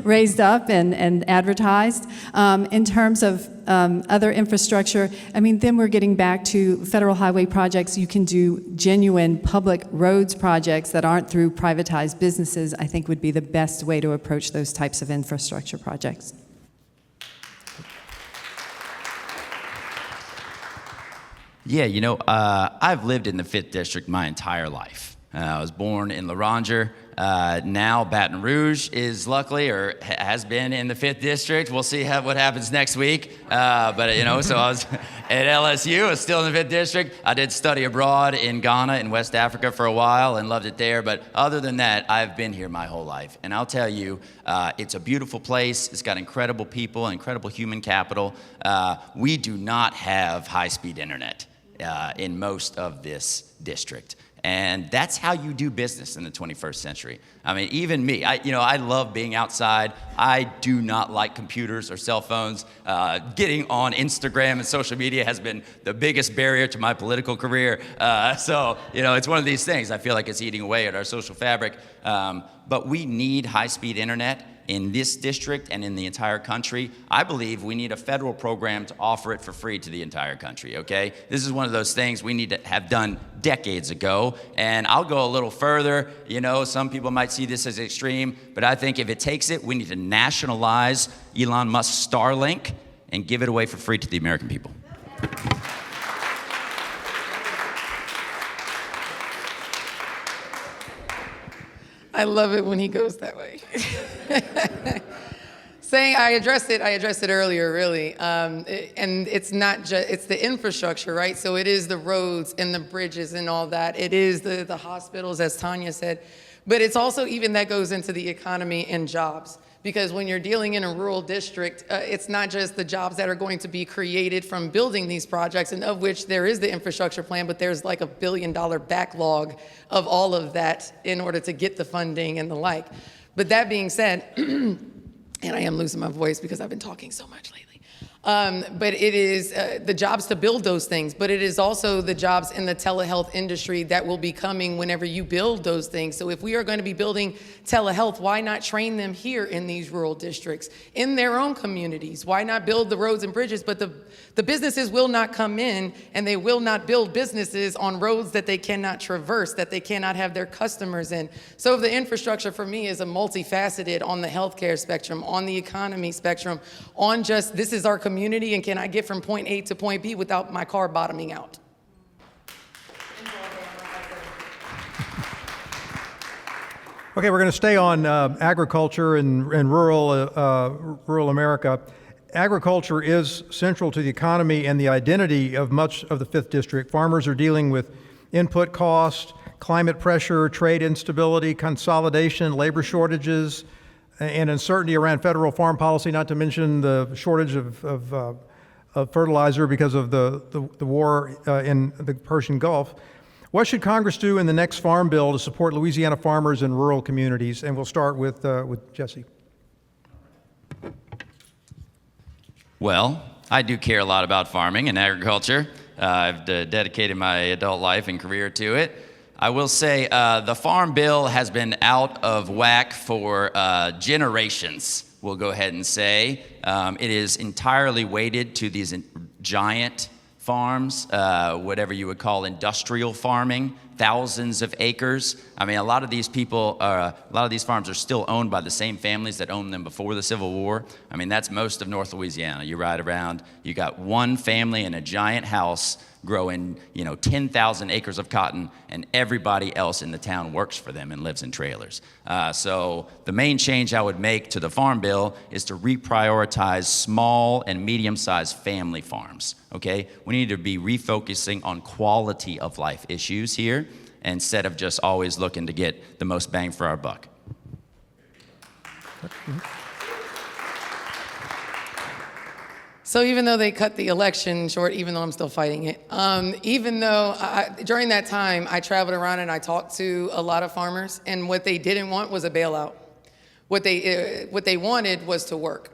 Speaker 2: raised up and advertised. In terms of other infrastructure, I mean, then we're getting back to federal highway projects. You can do genuine public roads projects that aren't through privatized businesses, I think would be the best way to approach those types of infrastructure projects.
Speaker 3: Yeah, I've lived in the 5th District my entire life. I was born in La Ronge. Now Baton Rouge is luckily, or has been in the 5th District. We'll see what happens next week. So I was at LSU, I was still in the 5th District. I did study abroad in Ghana in West Africa for a while and loved it there. But other than that, I've been here my whole life. And I'll tell you, it's a beautiful place. It's got incredible people, incredible human capital. We do not have high-speed internet in most of this district. And that's how you do business in the 21st century. I mean, even me, I love being outside. I do not like computers or cell phones. Getting on Instagram and social media has been the biggest barrier to my political career. So it's one of these things. I feel like it's eating away at our social fabric. But we need high-speed internet in this district and in the entire country. I believe we need a federal program to offer it for free to the entire country, okay? This is one of those things we need to have done decades ago. And I'll go a little further. Some people might see this as extreme, but I think if it takes it, we need to nationalize Elon Musk's Starlink and give it away for free to the American people.
Speaker 4: I love it when he goes that way. I addressed it earlier, really. And it's not just, it's the infrastructure, right? So it is the roads and the bridges and all that. It is the hospitals, as Tania said. But it's also even that goes into the economy and jobs. Because when you're dealing in a rural district, it's not just the jobs that are going to be created from building these projects, and of which there is the infrastructure plan, but there's like $1 billion backlog of all of that in order to get the funding and the like. But that being said, and I am losing my voice because I've been talking so much lately. But it is the jobs to build those things, but it is also the jobs in the telehealth industry that will be coming whenever you build those things. So if we are going to be building telehealth, why not train them here in these rural districts, in their own communities? Why not build the roads and bridges? But the businesses will not come in, and they will not build businesses on roads that they cannot traverse, that they cannot have their customers in. So the infrastructure for me is a multifaceted on the healthcare spectrum, on the economy spectrum, on just this is our community, and can I get from point A to point B without my car bottoming out?
Speaker 1: Okay, we're going to stay on agriculture and rural America. Agriculture is central to the economy and the identity of much of the 5th District. Farmers are dealing with input cost, climate pressure, trade instability, consolidation, labor shortages, and uncertainty around federal farm policy, not to mention the shortage of fertilizer because of the war in the Persian Gulf. What should Congress do in the next farm bill to support Louisiana farmers and rural communities? And we'll start with Jessee.
Speaker 3: Well, I do care a lot about farming and agriculture. I've dedicated my adult life and career to it. I will say the Farm Bill has been out of whack for generations, we'll go ahead and say. It is entirely weighted to these giant farms, whatever you would call industrial farming, thousands of acres. I mean, a lot of these farms are still owned by the same families that owned them before the Civil War. I mean, that's most of North Louisiana. You ride around, you got one family in a giant house growing, 10,000 acres of cotton, and everybody else in the town works for them and lives in trailers. So the main change I would make to the Farm Bill is to reprioritize small and medium-sized family farms, okay? We need to be refocusing on quality of life issues here instead of just always looking to get the most bang for our buck.
Speaker 4: So even though they cut the election short, even though I'm still fighting it, even though during that time I traveled around and I talked to a lot of farmers, and what they didn't want was a bailout. What they wanted was to work.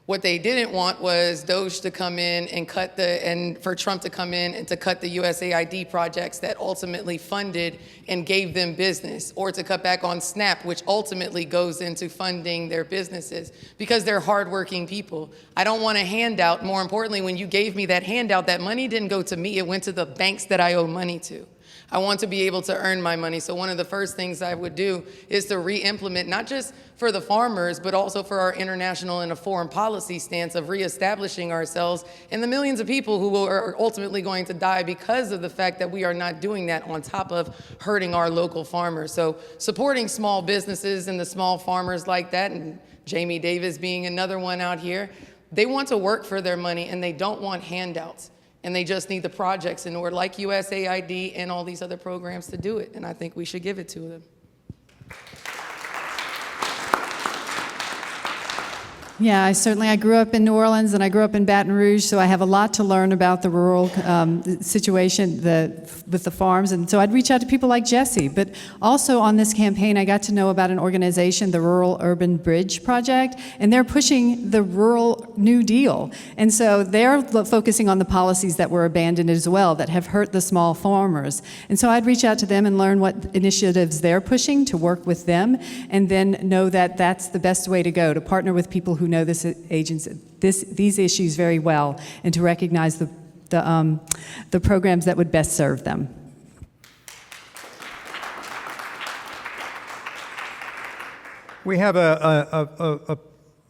Speaker 4: What they didn't want was Doge to come in and for Trump to come in and to cut the USAID projects that ultimately funded and gave them business, or to cut back on SNAP, which ultimately goes into funding their businesses, because they're hardworking people. I don't want a handout. More importantly, when you gave me that handout, that money didn't go to me, it went to the banks that I owe money to. I want to be able to earn my money. So one of the first things I would do is to re-implement, not just for the farmers, but also for our international and a foreign policy stance of reestablishing ourselves and the millions of people who are ultimately going to die because of the fact that we are not doing that, on top of hurting our local farmers. So supporting small businesses and the small farmers like that, and Jamie Davis being another one out here, they want to work for their money and they don't want handouts. And they just need the projects in order, like USAID and all these other programs, to do it. And I think we should give it to them.
Speaker 2: Yeah, I grew up in New Orleans and I grew up in Baton Rouge, so I have a lot to learn about the rural situation with the farms. And so I'd reach out to people like Jessee. But also on this campaign, I got to know about an organization, the Rural Urban Bridge Project, and they're pushing the Rural New Deal. And so they're focusing on the policies that were abandoned as well, that have hurt the small farmers. And so I'd reach out to them and learn what initiatives they're pushing to work with them, and then know that that's the best way to go, to partner with people who know these issues very well, and to recognize the programs that would best serve them.
Speaker 1: We have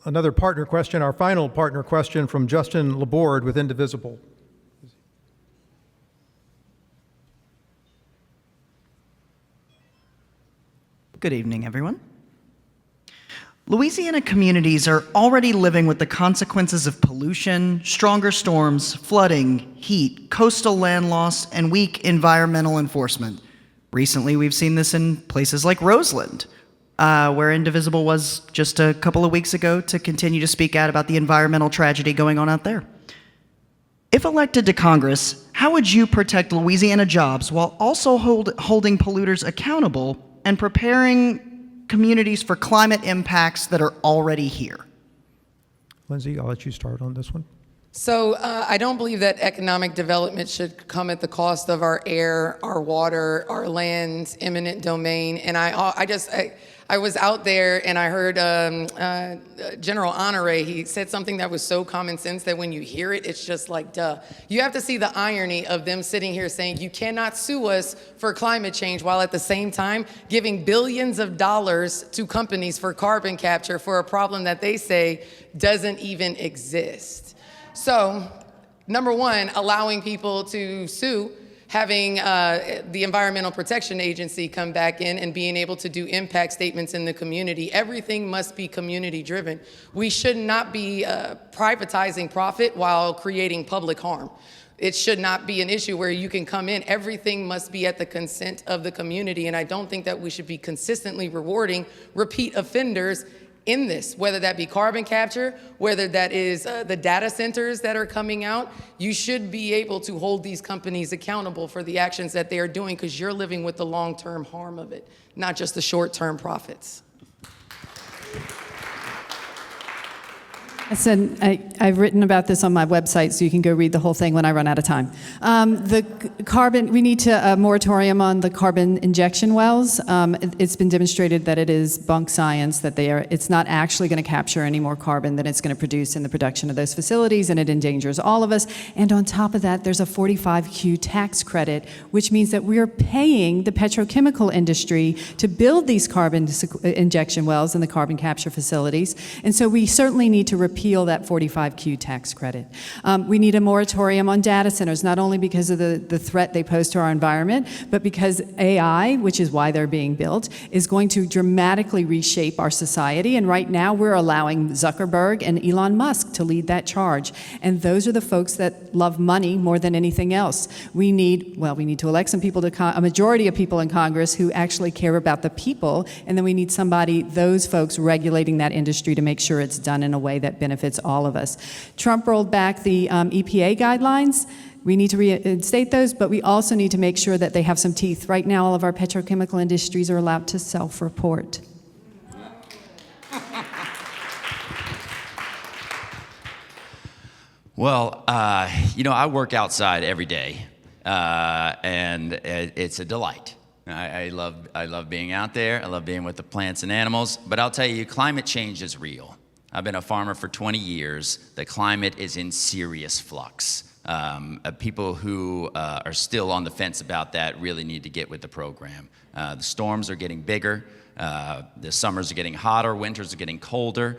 Speaker 1: another partner question, our final partner question from Justin Laborde with Indivisible.
Speaker 8: Good evening, everyone. Louisiana communities are already living with the consequences of pollution, stronger storms, flooding, heat, coastal land loss, and weak environmental enforcement. Recently, we've seen this in places like Roseland, where Indivisible was just a couple of weeks ago to continue to speak out about the environmental tragedy going on out there. If elected to Congress, how would you protect Louisiana jobs while also holding polluters accountable and preparing communities for climate impacts that are already here?
Speaker 1: Lindsay, I'll let you start on this one.
Speaker 4: So I don't believe that economic development should come at the cost of our air, our water, our land, eminent domain. And I was out there and I heard General Honore, he said something that was so common sense that when you hear it, it's just like, duh. You have to see the irony of them sitting here saying you cannot sue us for climate change, while at the same time giving billions of dollars to companies for carbon capture for a problem that they say doesn't even exist. So, number one, allowing people to sue, having the Environmental Protection Agency come back in and being able to do impact statements in the community. Everything must be community driven. We should not be privatizing profit while creating public harm. It should not be an issue where you can come in. Everything must be at the consent of the community, and I don't think that we should be consistently rewarding repeat offenders in this, whether that be carbon capture, whether that is the data centers that are coming out. You should be able to hold these companies accountable for the actions that they are doing, because you're living with the long-term harm of it, not just the short-term profits.
Speaker 2: I've written about this on my website, so you can go read the whole thing when I run out of time. We need a moratorium on the carbon injection wells. It's been demonstrated that it is bunk science, that it's not actually going to capture any more carbon than it's going to produce in the production of those facilities, and it endangers all of us. And on top of that, there's a 45Q tax credit, which means that we're paying the petrochemical industry to build these carbon injection wells and the carbon capture facilities. And so we certainly need to repeal that 45Q tax credit. We need a moratorium on data centers, not only because of the threat they pose to our environment, but because AI, which is why they're being built, is going to dramatically reshape our society. And right now we're allowing Zuckerberg and Elon Musk to lead that charge. And those are the folks that love money more than anything else. We need to elect some people a majority of people in Congress who actually care about the people, and then we need those folks regulating that industry to make sure it's done in a way that benefits all of us. Trump rolled back the EPA guidelines. We need to reinstate those, but we also need to make sure that they have some teeth. Right now, all of our petrochemical industries are allowed to self-report.
Speaker 3: Well, I work outside every day, and it's a delight. I love being out there. I love being with the plants and animals. But I'll tell you, climate change is real. I've been a farmer for 20 years. The climate is in serious flux. People who are still on the fence about that really need to get with the program. The storms are getting bigger. The summers are getting hotter, winters are getting colder.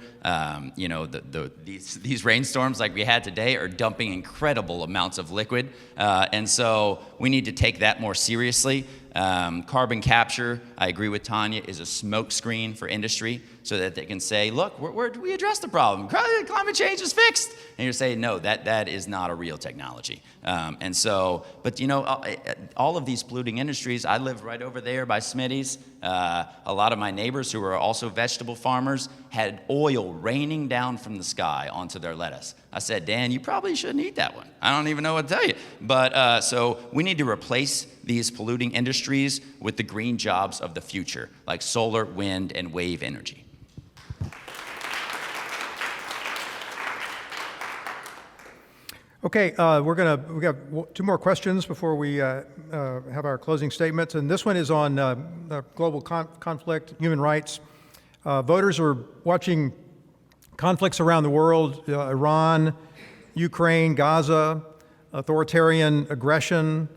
Speaker 3: These rainstorms like we had today are dumping incredible amounts of liquid. And so we need to take that more seriously. Carbon capture, I agree with Tania, is a smokescreen for industry so that they can say, look, we addressed the problem. Climate change is fixed. And you're saying, no, that is not a real technology. All of these polluting industries, I live right over there by Smitty's. A lot of my neighbors who are also vegetable farmers had oil raining down from the sky onto their lettuce. I said, Dan, you probably shouldn't eat that one. I don't even know what to tell you. But so we need to replace these polluting industries with the green jobs of the future, like solar, wind, and wave energy.
Speaker 1: Okay, we have two more questions before we have our closing statements, and this one is on global conflict, human rights. Voters are watching conflicts around the world, Iran, Ukraine, Gaza, authoritarian aggression,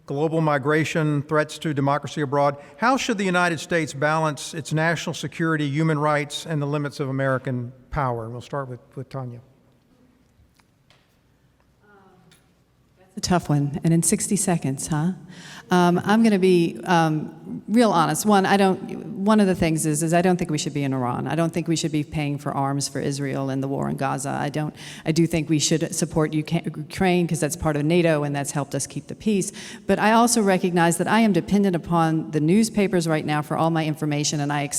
Speaker 1: global migration, threats to democracy abroad. How should the United States balance its national security, human rights, and the limits of American power? And we'll start with Tania.
Speaker 2: A tough one, and in 60 seconds, huh? I'm going to be real honest. One of the things is I don't think we should be in Iran. I don't think we should be paying for arms for Israel and the war in Gaza. I do think we should support Ukraine because that's part of NATO and that's helped us keep the peace. But I also recognize that I am dependent upon the newspapers right now for all my information, and I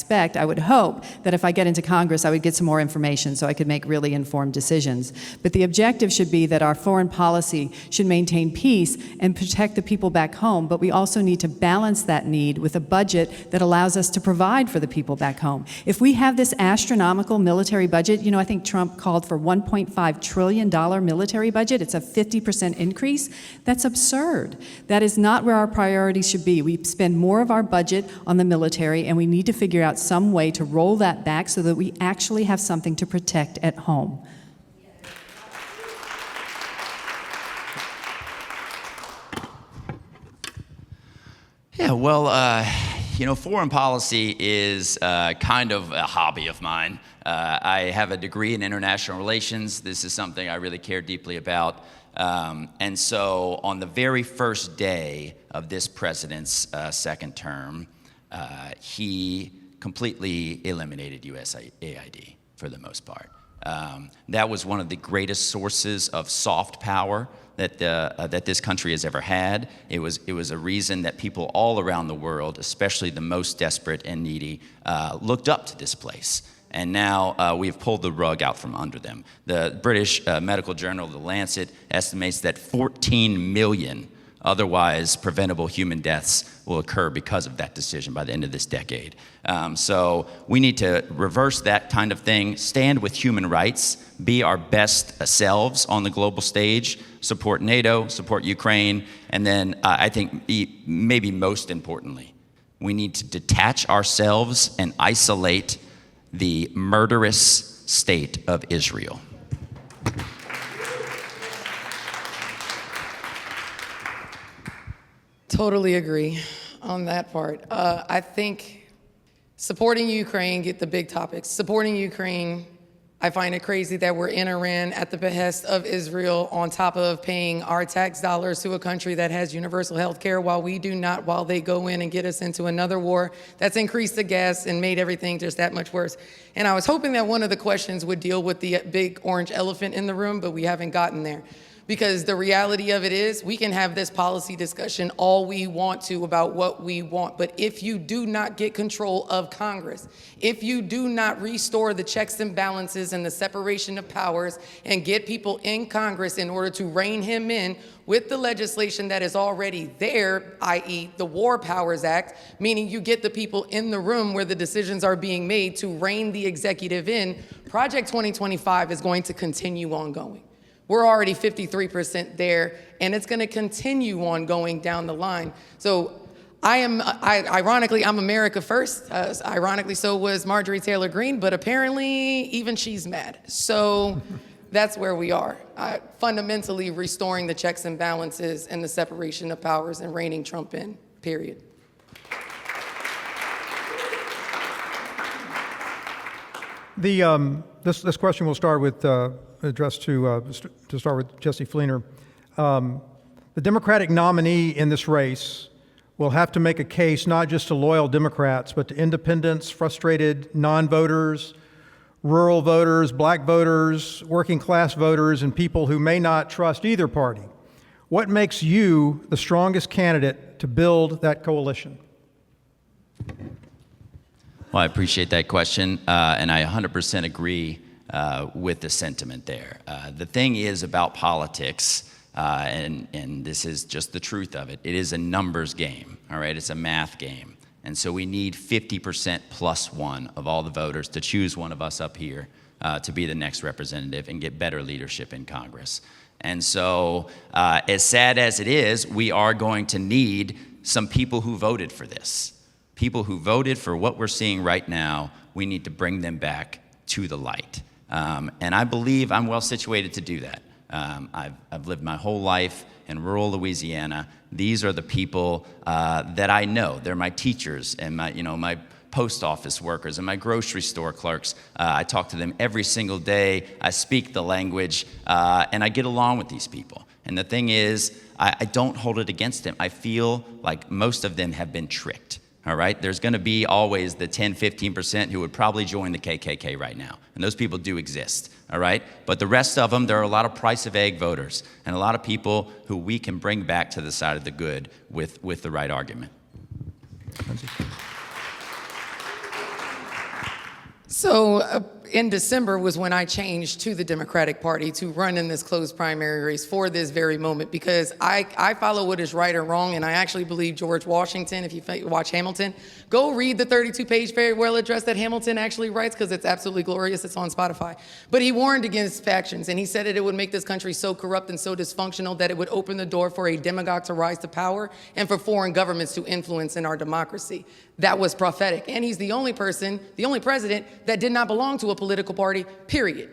Speaker 2: would hope that if I get into Congress, I would get some more information so I could make really informed decisions. But the objective should be that our foreign policy should maintain peace and protect the people back home, but we also need to balance that need with a budget that allows us to provide for the people back home. If we have this astronomical military budget, I think Trump called for $1.5 trillion military budget. It's a 50% increase. That's absurd. That is not where our priorities should be. We spend more of our budget on the military, and we need to figure out some way to roll that back so that we actually have something to protect at home.
Speaker 3: Yeah, well, foreign policy is kind of a hobby of mine. I have a degree in international relations. This is something I really care deeply about. And so on the very first day of this president's second term, he completely eliminated USAID for the most part. That was one of the greatest sources of soft power that this country has ever had. It was a reason that people all around the world, especially the most desperate and needy, looked up to this place. And now we've pulled the rug out from under them. The British medical journal, The Lancet, estimates that 14 million otherwise preventable human deaths will occur because of that decision by the end of this decade. So we need to reverse that kind of thing, stand with human rights, be our best selves on the global stage, support NATO, support Ukraine, and then I think maybe most importantly, we need to detach ourselves and isolate the murderous state of Israel.
Speaker 4: Totally agree on that part. I think supporting Ukraine, get the big topics. Supporting Ukraine, I find it crazy that we're in Iran at the behest of Israel on top of paying our tax dollars to a country that has universal health care while we do not, while they go in and get us into another war that's increased the gas and made everything just that much worse. And I was hoping that one of the questions would deal with the big orange elephant in the room, but we haven't gotten there. Because the reality of it is we can have this policy discussion all we want to about what we want, but if you do not get control of Congress, if you do not restore the checks and balances and the separation of powers and get people in Congress in order to rein him in with the legislation that is already there, i.e. the War Powers Act, meaning you get the people in the room where the decisions are being made to rein the executive in, Project 2025 is going to continue ongoing. We're already 53% there, and it's going to continue on going down the line. So ironically, I'm America first. Ironically, so was Marjorie Taylor Greene, but apparently even she's mad. So that's where we are. Fundamentally restoring the checks and balances and the separation of powers and reining Trump in, period.
Speaker 1: This question will start with addressed to start with Jessee Fleenor. The Democratic nominee in this race will have to make a case not just to loyal Democrats, but to independents, frustrated non-voters, rural voters, black voters, working class voters, and people who may not trust either party. What makes you the strongest candidate to build that coalition?
Speaker 3: Well, I appreciate that question, and I 100% agree with the sentiment there. The thing is about politics, and this is just the truth of it, it is a numbers game, all right? It's a math game. And so we need 50% plus one of all the voters to choose one of us up here to be the next representative and get better leadership in Congress. And so as sad as it is, we are going to need some people who voted for this. People who voted for what we're seeing right now, we need to bring them back to the light. And I believe I'm well situated to do that. I've lived my whole life in rural Louisiana. These are the people that I know. They're my teachers and my post office workers and my grocery store clerks. I talk to them every single day. I speak the language, and I get along with these people. And the thing is, I don't hold it against them. I feel like most of them have been tricked. All right, there's going to be always the 10, 15% who would probably join the KKK right now, and those people do exist. All right, but the rest of them, there are a lot of price of egg voters and a lot of people who we can bring back to the side of the good with the right argument.
Speaker 4: So in December was when I changed to the Democratic Party to run in this closed primary race for this very moment, because I follow what is right or wrong, and I actually believe George Washington, if you watch Hamilton, go read the 32-page farewell address that Hamilton actually writes, because it's absolutely glorious. It's on Spotify. But he warned against factions, and he said that it would make this country so corrupt and so dysfunctional that it would open the door for a demagogue to rise to power and for foreign governments to influence in our democracy. That was prophetic. And he's the only person, the only president that did not belong to a political party, period.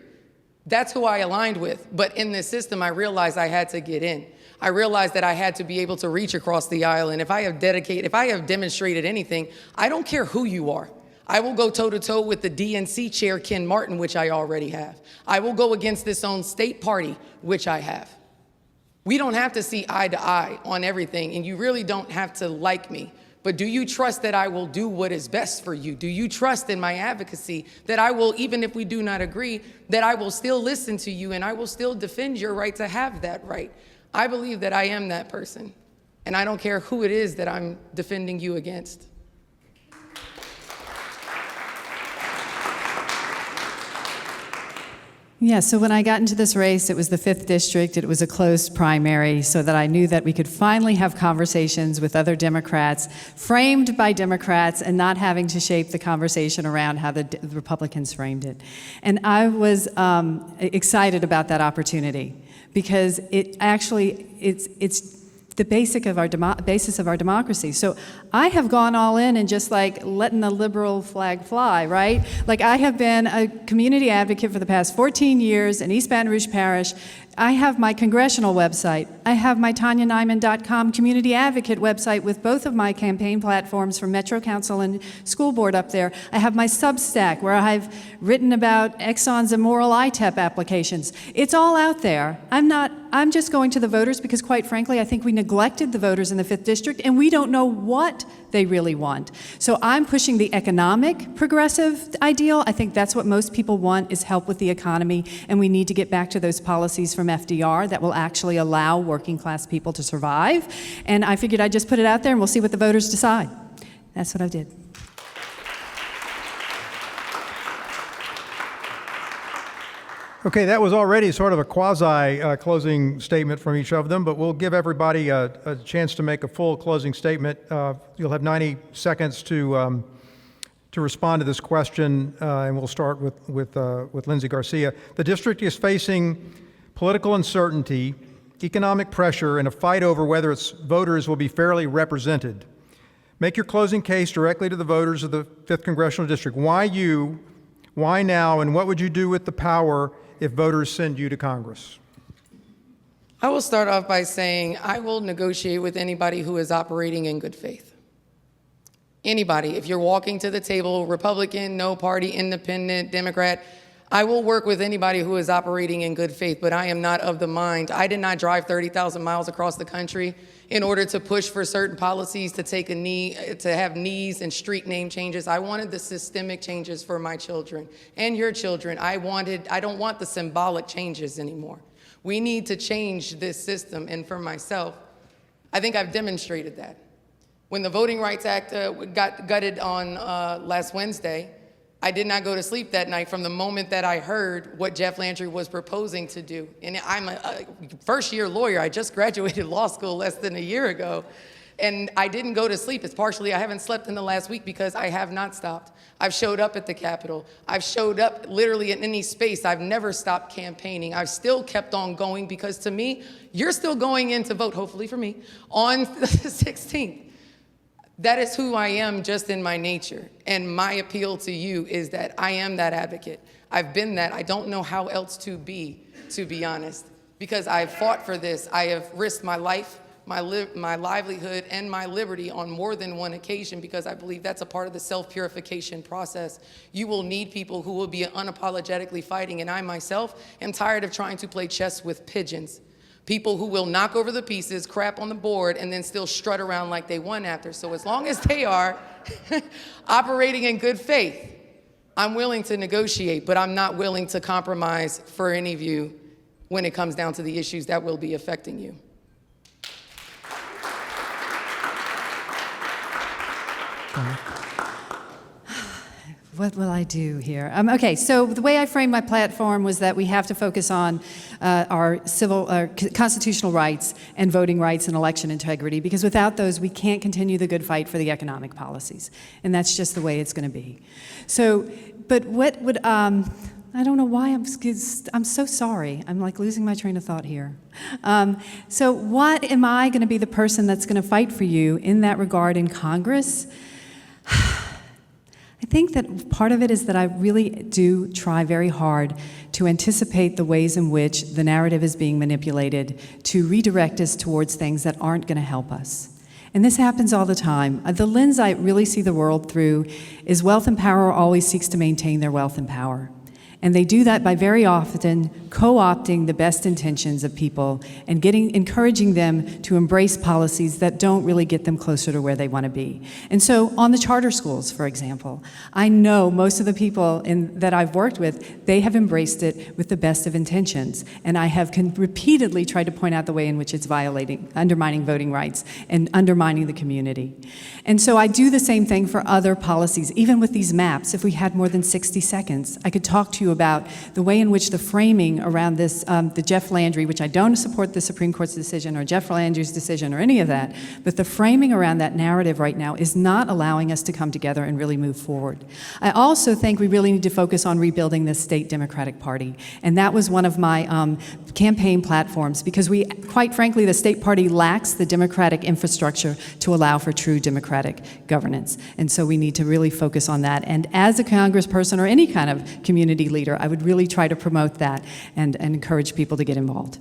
Speaker 4: That's who I aligned with. But in this system, I realized I had to get in. I realized that I had to be able to reach across the aisle. And if I have demonstrated anything, I don't care who you are. I will go toe-to-toe with the DNC chair, Ken Martin, which I already have. I will go against this own state party, which I have. We don't have to see eye to eye on everything, and you really don't have to like me. But do you trust that I will do what is best for you? Do you trust in my advocacy that I will, even if we do not agree, that I will still listen to you and I will still defend your right to have that right? I believe that I am that person, and I don't care who it is that I'm defending you against.
Speaker 2: Yeah, so when I got into this race, it was the 5th district. It was a closed primary so that I knew that we could finally have conversations with other Democrats, framed by Democrats, and not having to shape the conversation around how the Republicans framed it. And I was excited about that opportunity because it actually, it's the basis of our democracy. So I have gone all in and just like letting the liberal flag fly, right? Like I have been a community advocate for the past 14 years in East Baton Rouge Parish. I have my congressional website. I have my TaniaNyman.com community advocate website with both of my campaign platforms for Metro Council and School Board up there. I have my Substack where I've written about Exxon's immoral ITEP applications. It's all out there. I'm just going to the voters because quite frankly, I think we neglected the voters in the 5th district and we don't know what they really want. So I'm pushing the economic progressive ideal. I think that's what most people want is help with the economy, and we need to get back to those policies from FDR that will actually allow working class people to survive. And I figured I'd just put it out there and we'll see what the voters decide. That's what I did.
Speaker 1: Okay, that was already sort of a quasi-closing statement from each of them, but we'll give everybody a chance to make a full closing statement. You'll have 90 seconds to respond to this question, and we'll start with Lindsay Garcia. The district is facing political uncertainty, economic pressure, and a fight over whether its voters will be fairly represented. Make your closing case directly to the voters of the 5th Congressional District. Why you? Why now? And what would you do with the power if voters send you to Congress?
Speaker 4: I will start off by saying I will negotiate with anybody who is operating in good faith. Anybody. If you're walking to the table, Republican, no party, independent, Democrat, I will work with anybody who is operating in good faith, but I am not of the mind. I did not drive 30,000 miles across the country in order to push for certain policies, to take a knee, to have knees and street name changes. I wanted the systemic changes for my children and your children. I don't want the symbolic changes anymore. We need to change this system, and for myself, I think I've demonstrated that. When the Voting Rights Act got gutted on last Wednesday, I did not go to sleep that night from the moment that I heard what Jeff Landry was proposing to do. And I'm a first-year lawyer. I just graduated law school less than a year ago. And I didn't go to sleep. It's partially I haven't slept in the last week because I have not stopped. I've showed up at the Capitol. I've showed up literally in any space. I've never stopped campaigning. I've still kept on going because to me, you're still going in to vote, hopefully for me, on the 16th. That is who I am just in my nature. And my appeal to you is that I am that advocate. I've been that. I don't know how else to be honest, because I've fought for this. I have risked my life, my livelihood, and my liberty on more than one occasion because I believe that's a part of the self-purification process. You will need people who will be unapologetically fighting, and I myself am tired of trying to play chess with pigeons. People who will knock over the pieces, crap on the board, and then still strut around like they won after. So as long as they are operating in good faith, I'm willing to negotiate, but I'm not willing to compromise for any of you when it comes down to the issues that will be affecting you.
Speaker 2: What will I do here? Okay, so the way I framed my platform was that we have to focus on our constitutional rights and voting rights and election integrity, because without those, we can't continue the good fight for the economic policies. And that's just the way it's going to be. So, but what would, I don't know why I'm so sorry. I'm like losing my train of thought here. So what am I going to be the person that's going to fight for you in that regard in Congress? I think that part of it is that I really do try very hard to anticipate the ways in which the narrative is being manipulated to redirect us towards things that aren't going to help us. And this happens all the time. The lens I really see the world through is wealth and power always seeks to maintain their wealth and power. And they do that by very often co-opting the best intentions of people and encouraging them to embrace policies that don't really get them closer to where they want to be. And so on the charter schools, for example, I know most of the people that I've worked with, they have embraced it with the best of intentions. And I have repeatedly tried to point out the way in which it's undermining voting rights and undermining the community. And so I do the same thing for other policies. Even with these maps, if we had more than 60 seconds, I could talk to you about the way in which the framing around this, the Jeff Landry, which I don't support the Supreme Court's decision or Jeff Landry's decision or any of that, but the framing around that narrative right now is not allowing us to come together and really move forward. I also think we really need to focus on rebuilding the state Democratic Party, and that was one of my campaign platforms, because quite frankly, the state party lacks the democratic infrastructure to allow for true democratic governance, and so we need to really focus on that. And as a congressperson or any kind of community leader, I would really try to promote that and encourage people to get involved.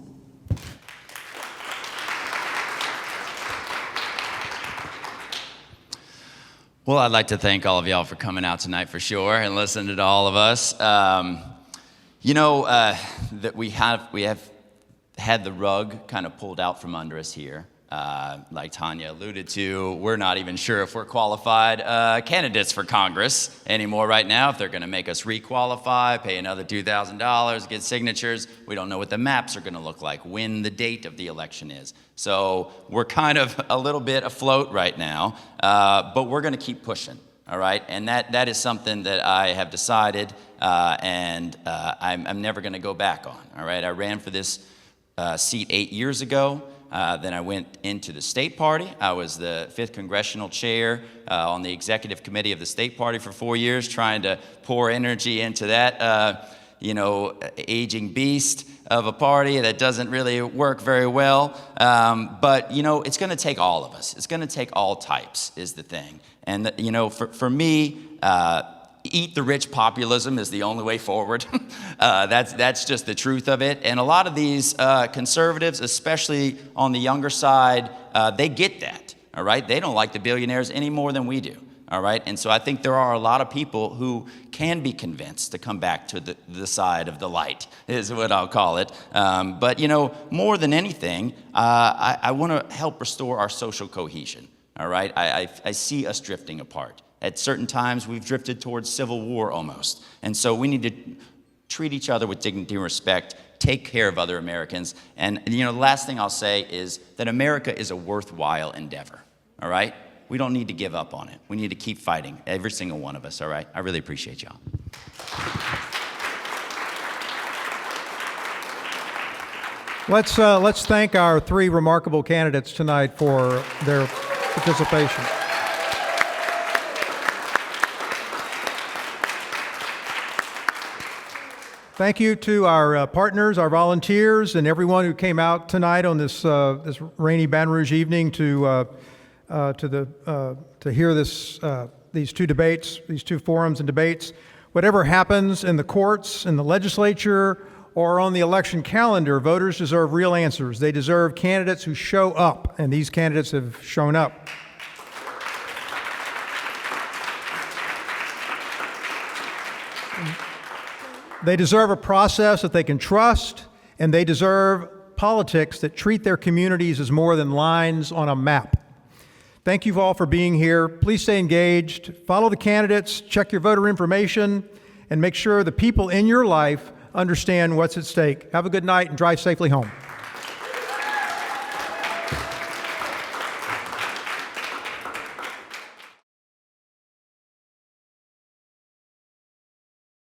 Speaker 3: Well, I'd like to thank all of y'all for coming out tonight for sure and listening to all of us. That we have had the rug kind of pulled out from under us here. Like Tania alluded to, we're not even sure if we're qualified candidates for Congress anymore right now. If they're going to make us requalify, pay another $2,000, get signatures, we don't know what the maps are going to look like, when the date of the election is. So we're kind of a little bit afloat right now, but we're going to keep pushing, all right? And that is something that I have decided, and I'm never going to go back on, all right? I ran for this seat 8 years ago. Then I went into the state party. I was the 5th congressional chair on the executive committee of the state party for 4 years, trying to pour energy into that, aging beast of a party that doesn't really work very well. But it's going to take all of us. It's going to take all types is the thing. And, for me, Eat the rich populism is the only way forward. That's just the truth of it. And a lot of these conservatives, especially on the younger side, they get that, all right? They don't like the billionaires any more than we do, all right? And so I think there are a lot of people who can be convinced to come back to the side of the light, is what I'll call it. But, you know, more than anything, I want to help restore our social cohesion, all right? I see us drifting apart. At certain times, we've drifted towards civil war almost. And so we need to treat each other with dignity and respect, take care of other Americans. And, you know, the last thing I'll say is that America is a worthwhile endeavor, all right? We don't need to give up on it. We need to keep fighting, every single one of us, all right? I really appreciate y'all.
Speaker 1: Let's thank our three remarkable candidates tonight for their participation. Thank you to our partners, our volunteers, and everyone who came out tonight on this this rainy Baton Rouge evening to hear these two debates, these two forums and debates. Whatever happens in the courts, in the legislature, or on the election calendar, voters deserve real answers. They deserve candidates who show up, and these candidates have shown up. They deserve a process that they can trust, and they deserve politics that treat their communities as more than lines on a map. Thank you all for being here. Please stay engaged, follow the candidates, check your voter information, and make sure the people in your life understand what's at stake. Have a good night and drive safely home.